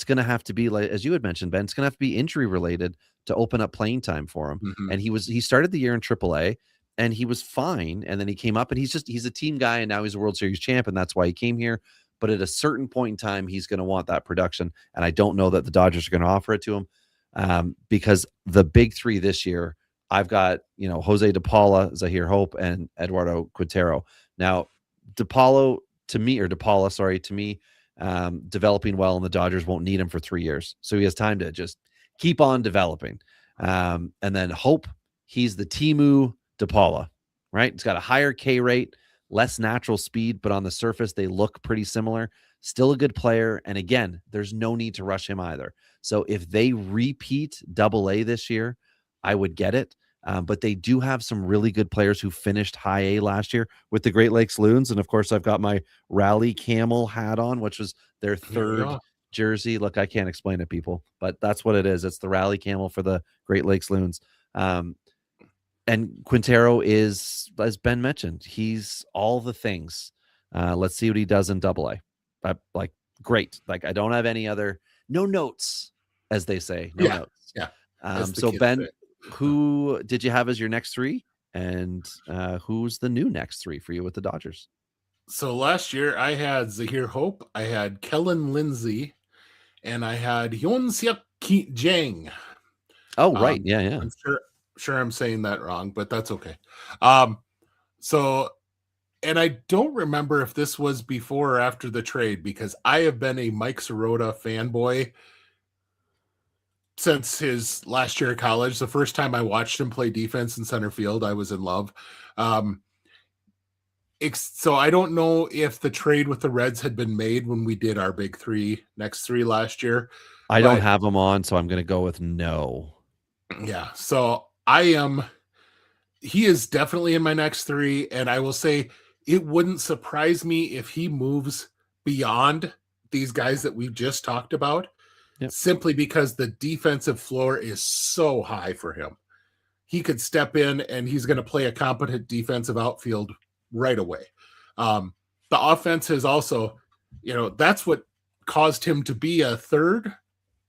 going to have to be, like, as you had mentioned, Ben, it's going to have to be injury related to open up playing time for him. And he started the year in AAA. And he was fine. And then he came up, and he's a team guy, and now he's a World Series champ, and that's why he came here. But at a certain point in time, he's going to want that production. And I don't know that the Dodgers are going to offer it to him, because the big 3 this year, I've got, Jose DePaula, Zahir Hope, and Eduardo Quintero. Now, DePaula, to me, developing well, and the Dodgers won't need him for 3 years. So he has time to just keep on developing. And then Hope, he's the Timu DePaula, right? It's got a higher K rate, less natural speed, but on the surface, they look pretty similar. Still a good player. And again, there's no need to rush him either. So if they repeat AA this year, I would get it. But they do have some really good players who finished high A last year with the Great Lakes Loons. And of course, I've got my Rally Camel hat on, which was their third jersey. Look, I can't explain it, people, but that's what it is. It's the Rally Camel for the Great Lakes Loons. And Quintero is, as Ben mentioned, he's all the things. Let's see what he does in Double A. Like, great. Like, I don't have any other, no notes, as they say. No notes. Yeah. So Ben, who did you have as your next three? And who's the new next three for you with the Dodgers? So last year I had Zahir Hope, I had Kellen Lindsay, and I had Hyun Seok Jang. Oh, right. Yeah. I'm sure I'm saying that wrong, but that's okay. So, and I don't remember if this was before or after the trade, because I have been a Mike Sirota fanboy since his last year of college. The first time I watched him play defense in center field, I was in love. So I don't know if the trade with the Reds had been made when we did our big next three last year. I don't have him on, so I'm going to go with no. Yeah. So he is definitely in my next three. And I will say it wouldn't surprise me if he moves beyond these guys that we've just talked about. Yep. Simply because the defensive floor is so high for him. He could step in and he's going to play a competent defensive outfield right away. The offense has also, that's what caused him to be a third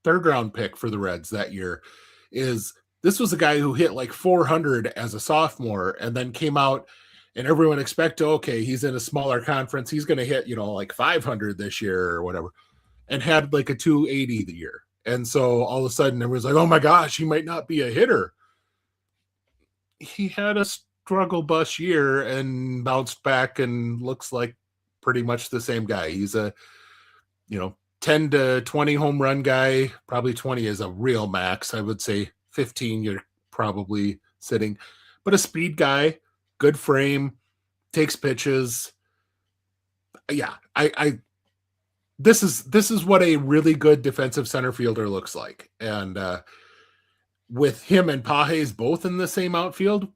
round pick for the Reds that year. This was a guy who hit like 400 as a sophomore and then came out and everyone expected, okay, he's in a smaller conference. He's going to hit, like 500 this year or whatever. And had like a 280 the year. And so all of a sudden everyone's like, oh my gosh, he might not be a hitter. He had a struggle bus year and bounced back and looks like pretty much the same guy. He's a, 10 to 20 home run guy. Probably 20 is a real max. I would say 15 you're probably sitting. But a speed guy, good frame, takes pitches. Yeah, This is what a really good defensive center fielder looks like. And with him and Pages both in the same outfield,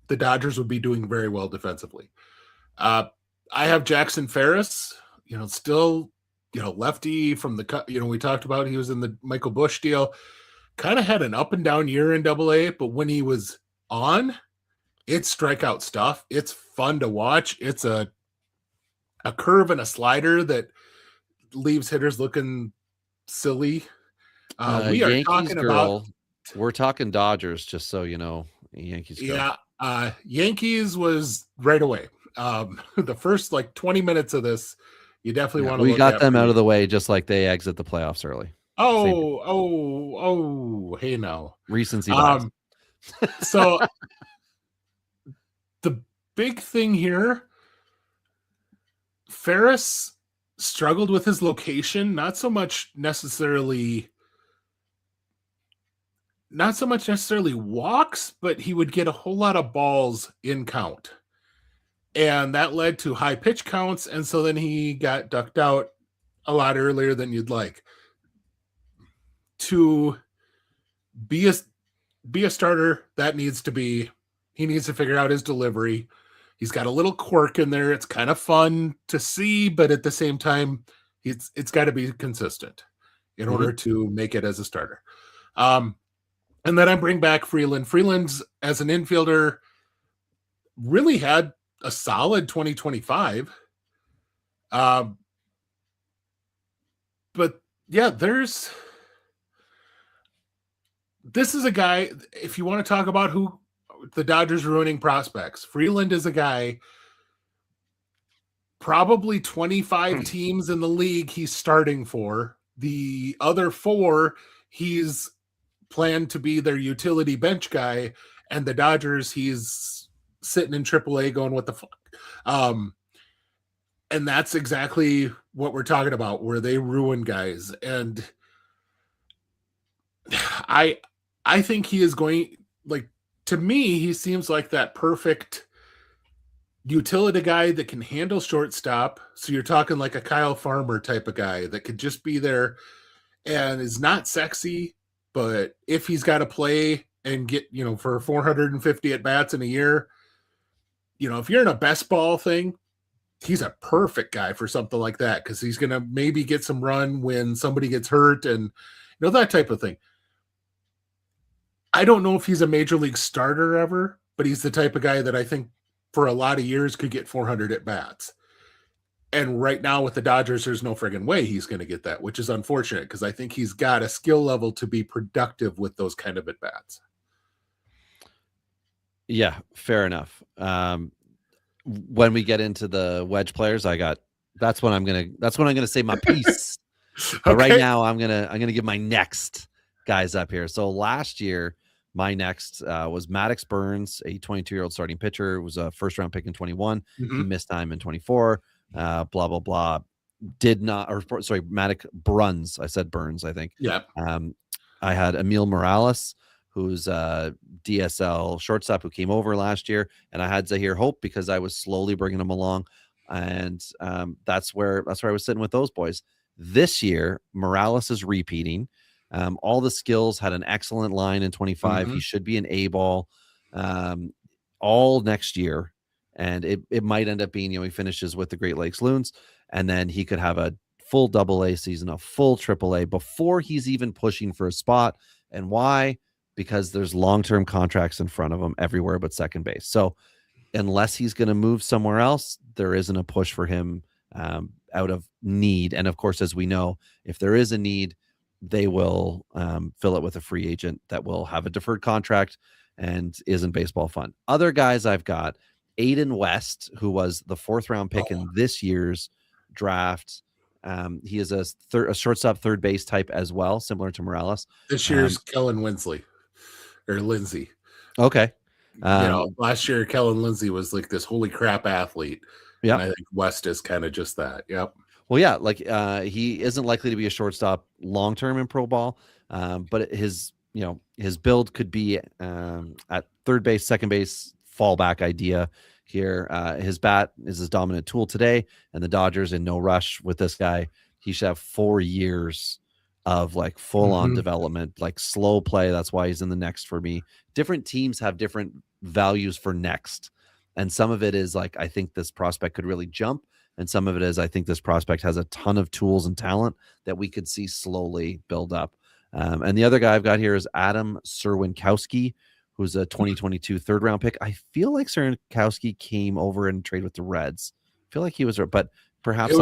the Dodgers would be doing very well defensively. I have Jackson Ferris, still, lefty from the, we talked about, he was in the Michael Busch deal, kind of had an up and down year in Double-A, but when he was on, it's strikeout stuff. It's fun to watch. It's a curve and a slider that leaves hitters looking silly. We are Yankees talking about. We're talking Dodgers, just so you know. Yankees. Yeah, Yankees was right away. The first 20 minutes of this, you definitely want to. We got them out of the way, just like they exit the playoffs early. Hey now, recency bias. So the big thing here, Ferris struggled with his location, not so much necessarily walks, but he would get a whole lot of balls in count. And that led to high pitch counts. And so then he got ducked out a lot earlier than you'd like. To be a starter, he needs to figure out his delivery. He's got a little quirk in there. It's kind of fun to see, but at the same time, it's got to be consistent in order to make it as a starter. And then I bring back Freeland. Freeland's, as an infielder, really had a solid 2025. But yeah, this is a guy, if you want to talk about who the Dodgers ruining prospects, Freeland is a guy, probably 25 teams in the league he's starting for. The other 4, he's planned to be their utility bench guy, and the Dodgers, he's sitting in AAA going, what the fuck? And that's exactly what we're talking about, where they ruin guys. And I think he is going, to me, he seems like that perfect utility guy that can handle shortstop. So you're talking like a Kyle Farmer type of guy that could just be there and is not sexy, but if he's got to play and get, for 450 at bats in a year, if you're in a best ball thing, he's a perfect guy for something like that, because he's going to maybe get some run when somebody gets hurt and that type of thing. I don't know if he's a major league starter ever, but he's the type of guy that I think for a lot of years could get 400 at bats. And right now with the Dodgers, there's no friggin' way he's going to get that, which is unfortunate, because I think he's got a skill level to be productive with those kind of at bats. Yeah, fair enough. When we get into the wedge players, that's when I'm gonna say my piece. But right now I'm gonna give my next guys up here. So last year, my next was Maddox Burns, a 22-year-old starting pitcher. It was a first round pick in 21. He missed time in 24. Blah blah blah. Maddox Bruns. I said Burns, I think. Yeah. I had Emil Morales, who's a DSL shortstop who came over last year, and I had Zahir Hope because I was slowly bringing him along, and that's where I was sitting with those boys. This year, Morales is repeating. All the skills, had an excellent line in 25. He should be an A-ball all next year, and it might end up being, he finishes with the Great Lakes Loons, and then he could have a full AA season, a full AAA before he's even pushing for a spot. And why? Because there's long-term contracts in front of him everywhere but second base. So unless he's going to move somewhere else, there isn't a push for him out of need. And of course, as we know, if there is a need, they will fill it with a free agent that will have a deferred contract and isn't baseball fun. Other guys I've got, Aiden West, who was the 4th round pick in this year's draft. He is a shortstop, third base type as well, similar to Morales. This year's Kellen Lindsey. Okay. Last year, Kellen Lindsey was like this holy crap athlete. Yeah. And I think West is kind of just that. Yep. Well, yeah, he isn't likely to be a shortstop long-term in pro ball, but his build could be at third base, second base, fallback idea here. His bat is his dominant tool today, and the Dodgers in no rush with this guy. He should have 4 years of like full-on development, like slow play. That's why he's in the next for me. Different teams have different values for next, and some of it is like, I think this prospect could really jump, and some of it is, I think this prospect has a ton of tools and talent that we could see slowly build up. And the other guy I've got here is Adam Serwinkowski, who's a 2022 third round pick. I feel like Serwinkowski came over and traded with the Reds. I feel like he was, but perhaps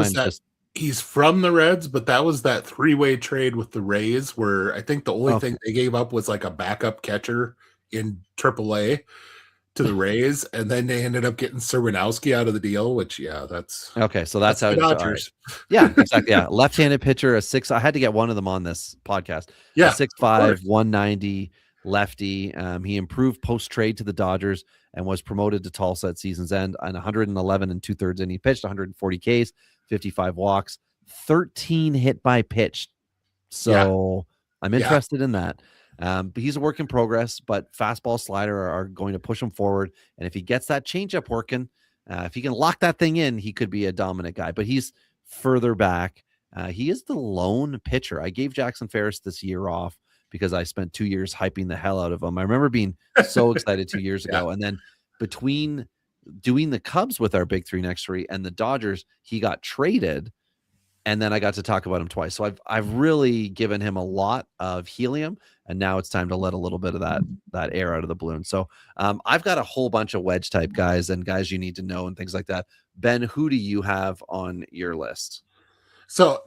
he's from the Reds, but that was that 3-way trade with the Rays where I think the only thing they gave up was like a backup catcher in AAA to the Rays, and then they ended up getting Serwinkowski out of the deal, which that's okay. So that's how the Dodgers. Right. Yeah, exactly. Yeah, left-handed pitcher, I had to get one of them on this podcast. Yeah, 6'5", 190 lefty. He improved post-trade to the Dodgers and was promoted to Tulsa at season's end on 111 and 2/3 inning pitched, 140 Ks, 55 walks, 13 hit by pitch. So I'm interested in that. But he's a work in progress, but fastball, slider are going to push him forward. And if he gets that changeup working, if he can lock that thing in, he could be a dominant guy. But he's further back. He is the lone pitcher. I gave Jackson Ferris this year off because I spent 2 years hyping the hell out of him. I remember being so excited 2 years ago. And then between doing the Cubs with our big 3 next 3 and the Dodgers, he got traded. And then I got to talk about him twice. So I've really given him a lot of helium, and now it's time to let a little bit of that air out of the balloon. So I've got a whole bunch of wedge type guys and guys you need to know and things like that. Ben, who do you have on your list? So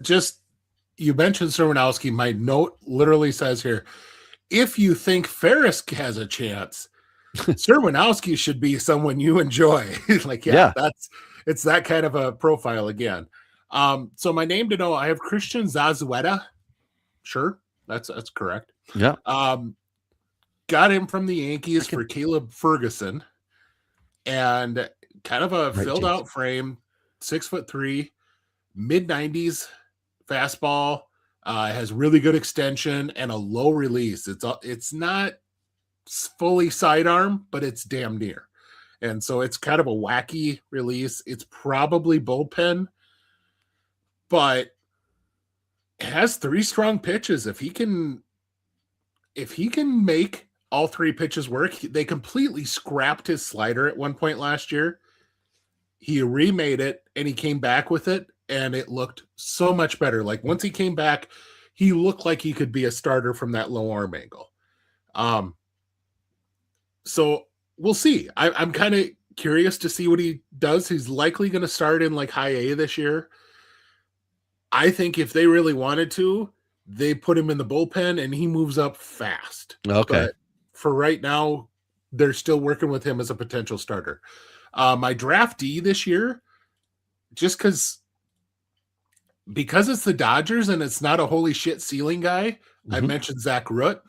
you mentioned Serwinkowski. My note literally says here, if you think Ferris has a chance, Serwinkowski should be someone you enjoy. It's that kind of a profile again. So my name to know, I have Christian Zazueta. Sure, that's correct. Yeah. Got him from the Yankees for Caleb Ferguson, and kind of a filled out frame, 6'3", mid-90s fastball. Has really good extension and a low release. It's not fully sidearm, but it's damn near. And so it's kind of a wacky release. It's probably bullpen, but it has 3 strong pitches. If he can make all 3 pitches work. They completely scrapped his slider at one point last year. He remade it and he came back with it, and it looked so much better. Like once he came back, he looked like he could be a starter from that low arm angle. So we'll see. I'm kind of curious to see what he does. He's likely going to start in like high A this year. I think if they really wanted to, they put him in the bullpen and he moves up fast. Okay. But for right now, they're still working with him as a potential starter. My draftee this year, just because it's the Dodgers and it's not a holy shit ceiling guy, I mentioned Zach Root.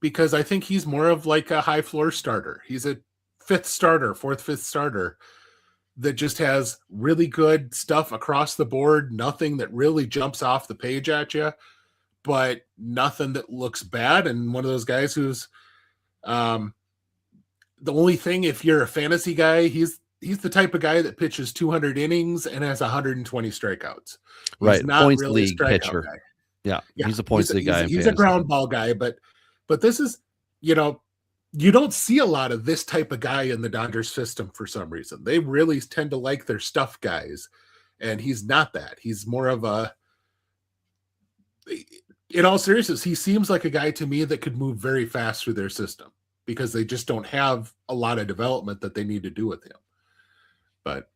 Because I think he's more of like a high floor starter. He's a fourth, fifth starter that just has really good stuff across the board. Nothing that really jumps off the page at you, but nothing that looks bad. And one of those guys who's the only thing, if you're a fantasy guy, he's the type of guy that pitches 200 innings and has 120 strikeouts. He's not points really league pitcher. Guy. Yeah, he's a points league guy. He's a ground ball guy, but this is, you don't see a lot of this type of guy in the Dodgers system for some reason. They really tend to like their stuff guys, and he's not that. He's more of a, in all seriousness, he seems like a guy to me that could move very fast through their system because they just don't have a lot of development that they need to do with him. But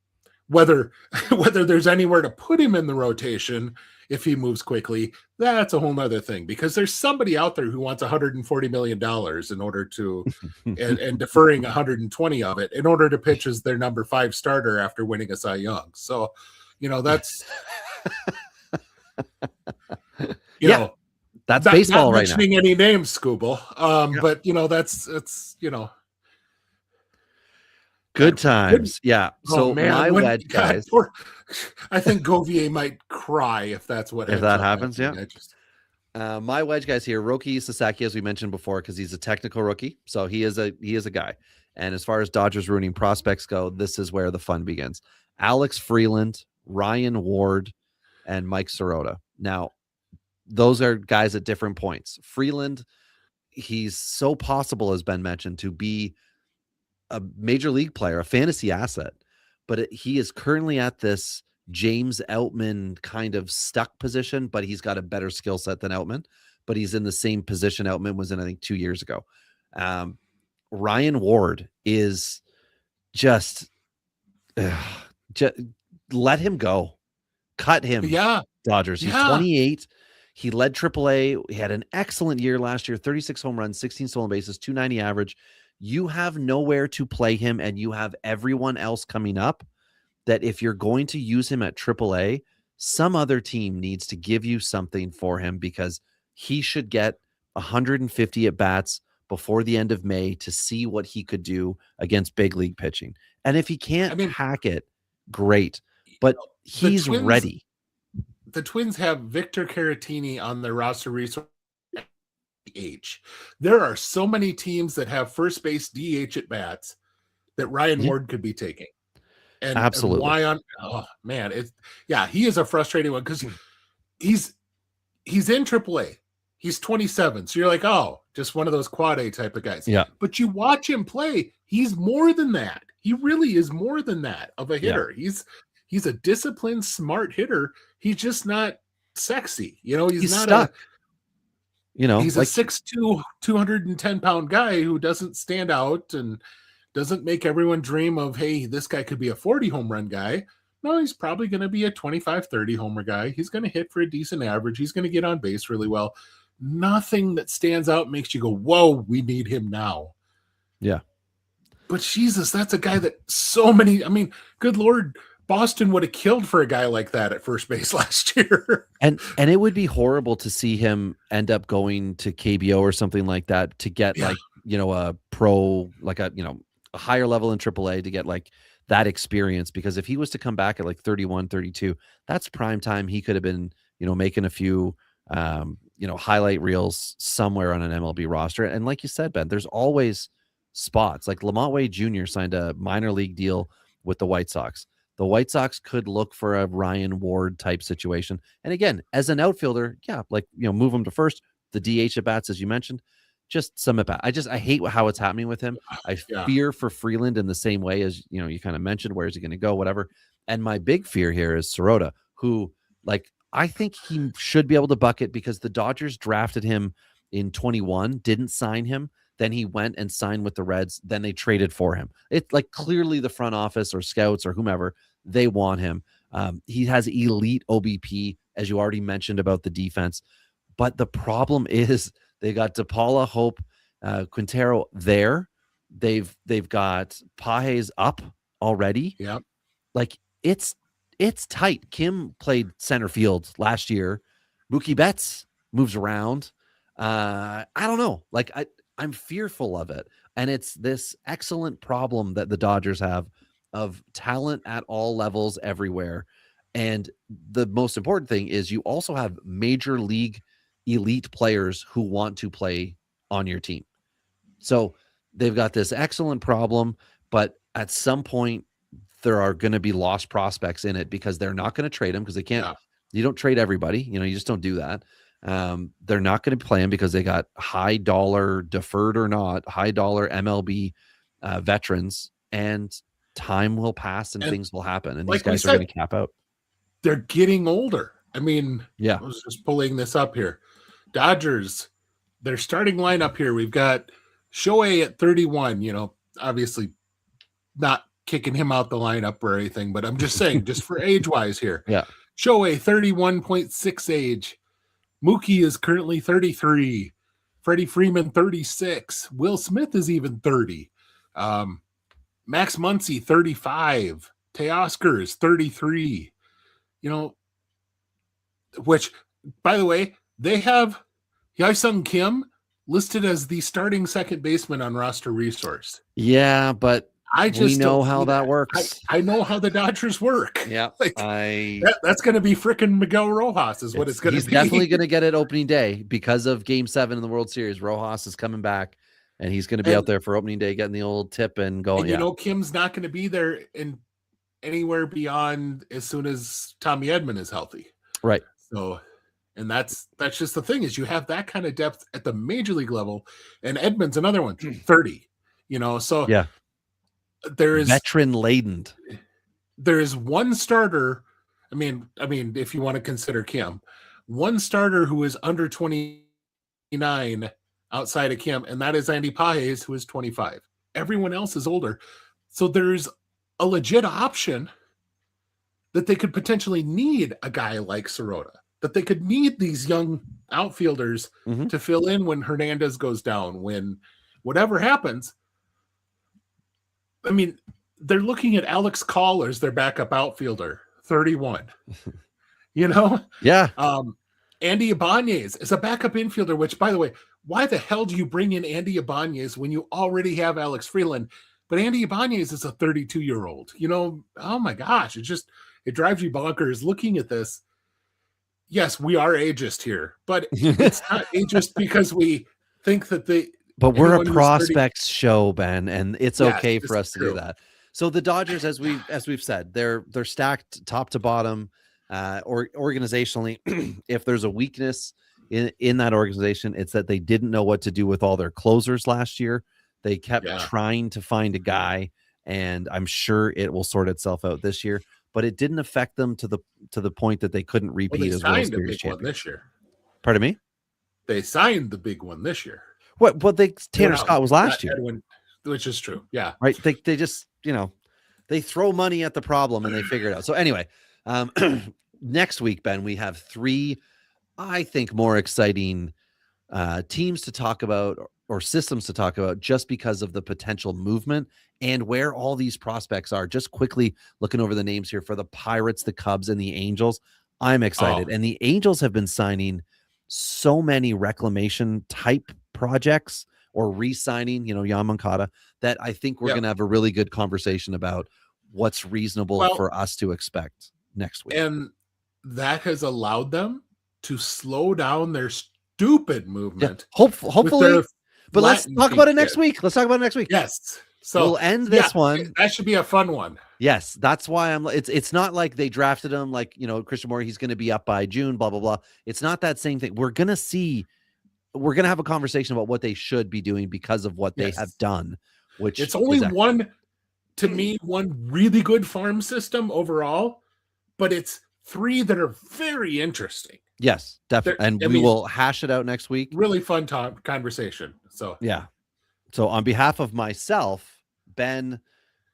whether there's anywhere to put him in the rotation if he moves quickly, that's a whole nother thing, because there's somebody out there who wants $140 million in order to, and deferring 120 of it in order to pitch as their number 5 starter after winning a Cy Young. So, that's, that's baseball not right now. mentioning any names, Scooble. But that's good times. Yeah. So my wedge guys. I think Govier might cry if that's what if that happens. Happening. My wedge guys here, Roki Sasaki, as we mentioned before, because he's a technical rookie, so he is a guy. And as far as Dodgers ruining prospects go, this is where the fun begins. Alex Freeland, Ryan Ward, and Mike Sirota. Now, those are guys at different points. Freeland, he's so possible, as Ben mentioned, to be a major league player, a fantasy asset, but he is currently at this James Outman kind of stuck position, but he's got a better skill set than Outman, but he's in the same position Outman was in, I think, 2 years ago. Ryan Ward is just let him go. Cut him. Yeah. Dodgers. He's 28. He led AAA. He had an excellent year last year, 36 home runs, 16 stolen bases, 290 average. You have nowhere to play him, and you have everyone else coming up that if you're going to use him at AAA, some other team needs to give you something for him, because he should get 150 at bats before the end of May to see what he could do against big league pitching. And if he can't hack it, great, but he's ready. The Twins have Victor Caratini on their roster resource. There are so many teams that have first base DH at bats that Ryan Ward could be taking. And absolutely. Why on? Oh man, he is a frustrating one because he's in AAA. He's 27, so you're like, oh, just one of those quad A type of guys. Yeah. But you watch him play; he's more than that. He really is more than that of a hitter. Yeah. He's a disciplined, smart hitter. He's just not sexy. He's not stuck. He's like a 6'2", 210-pound guy who doesn't stand out and doesn't make everyone dream of, hey, this guy could be a 40 home run guy. No, he's probably going to be a 25, 30 homer guy. He's going to hit for a decent average. He's going to get on base really well. Nothing that stands out makes you go, whoa, we need him now. Yeah. But Jesus, that's a guy that good Lord, Boston would have killed for a guy like that at first base last year. And it would be horrible to see him end up going to KBO or something like that to get a pro, like a higher level in AAA to get like that experience, because if he was to come back at like 31, 32, that's prime time. He could have been, making a few, highlight reels somewhere on an MLB roster. And like you said, Ben, there's always spots. Like Lamont Wade Jr. signed a minor league deal with the White Sox. The White Sox could look for a Ryan Ward type situation. And again, as an outfielder, move him to first, the DH at bats, as you mentioned. just some at bat. I hate how it's happening with him. I fear for Freeland in the same way as, you kind of mentioned, where is he going to go, whatever. And my big fear here is Sirota, who, like, I think he should be able to bucket because the Dodgers drafted him in 21, didn't sign him. Then he went and signed with the Reds. Then they traded for him. It's like clearly the front office or scouts or whomever, they want him. He has elite OBP, as you already mentioned about the defense. But the problem is they got DePaula, Hope, Quintero there. They've got Pages up already. Yeah. Like it's tight. Kim played center field last year. Mookie Betts moves around. I don't know. Like I'm fearful of it. And it's this excellent problem that the Dodgers have of talent at all levels everywhere. And the most important thing is you also have major league elite players who want to play on your team. So they've got this excellent problem, but at some point there are going to be lost prospects in it because they're not going to trade them because they can't. You don't trade everybody. You just don't do that. They're not going to play them because they got high dollar, deferred or not, high dollar MLB veterans, and time will pass and things will happen. And these guys are going to cap out. They're getting older. I mean, yeah. I was just pulling this up here. Dodgers, their starting lineup here. We've got Shohei at 31, obviously not kicking him out the lineup or anything, but I'm just saying, just for age-wise here. Yeah. Shohei, 31.6 age. Mookie is currently 33. Freddie Freeman, 36. Will Smith is even 30. Max Muncy, 35. Teoscar is 33. Which, by the way, they have Hyesung Kim listed as the starting second baseman on roster resource. Yeah, but we know how that works. I know how the Dodgers work. Yeah, that's going to be freaking Miguel Rojas is what it's going to be. He's definitely going to get it opening day because of Game 7 in the World Series. Rojas is coming back, and he's going to be out there for opening day, getting the old tip and going. And Kim's not going to be there in anywhere beyond as soon as Tommy Edman is healthy. Right. So, and that's just the thing is you have that kind of depth at the major league level, and Edman's another one, 30. So yeah. There is veteran laden. There is one starter. I mean, if you want to consider Kim, one starter who is under 29 outside of Kim, and that is Andy Pages, who is 25. Everyone else is older. So there's a legit option that they could potentially need a guy like Sirota, that they could need these young outfielders to fill in when Hernandez goes down, when whatever happens. I mean, they're looking at Alex Call as their backup outfielder, 31. Yeah. Andy Ibanez is a backup infielder, which, by the way, why the hell do you bring in Andy Ibanez when you already have Alex Freeland? But Andy Ibanez is a 32-year-old. Oh my gosh, it drives you bonkers looking at this. Yes, we are ageist here, but it's not ageist because we think that But we're a prospects show, Ben, and it's okay for us to do that. So the Dodgers, as we've said, they're stacked top to bottom, or organizationally. If there's a weakness in that organization, it's that they didn't know what to do with all their closers last year. They kept trying to find a guy, and I'm sure it will sort itself out this year. But it didn't affect them to the point that they couldn't repeat as World Series champion this year. Pardon me? They signed the big one this year. What Tanner Scott was last year, Edwin, which is true. Yeah, right. They just they throw money at the problem and they figure it out. So anyway, next week, Ben, we have 3, I think, more exciting teams to talk about or systems to talk about just because of the potential movement and where all these prospects are. Just quickly looking over the names here for the Pirates, the Cubs, and the Angels. I'm excited, and the Angels have been signing so many reclamation type projects or re-signing, Yan Moncada, that I think we're going to have a really good conversation about what's reasonable for us to expect next week. And that has allowed them to slow down their stupid movement. Yeah. Hopefully, but let's talk about it next week. Yes. So we'll end this one. That should be a fun one. Yes. That's why it's not like they drafted him like, Christian Moore, he's going to be up by June, blah, blah, blah. It's not that same thing. We're going to see we're going to have a conversation about what they should be doing because of what they Yes. have done, which It's only is excellent. one really good farm system overall, but it's 3 that are very interesting. Yes, definitely. And we will hash it out next week. Really fun conversation. So yeah. So on behalf of myself, Ben,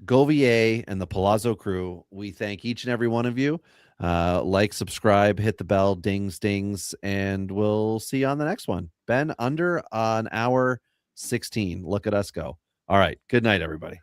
Govier, and the Pallazzo crew, we thank each and every one of you. Like, subscribe, hit the bell, dings, dings, and we'll see you on the next one. Ben, under an hour 16. Look at us go. All right. Good night, everybody.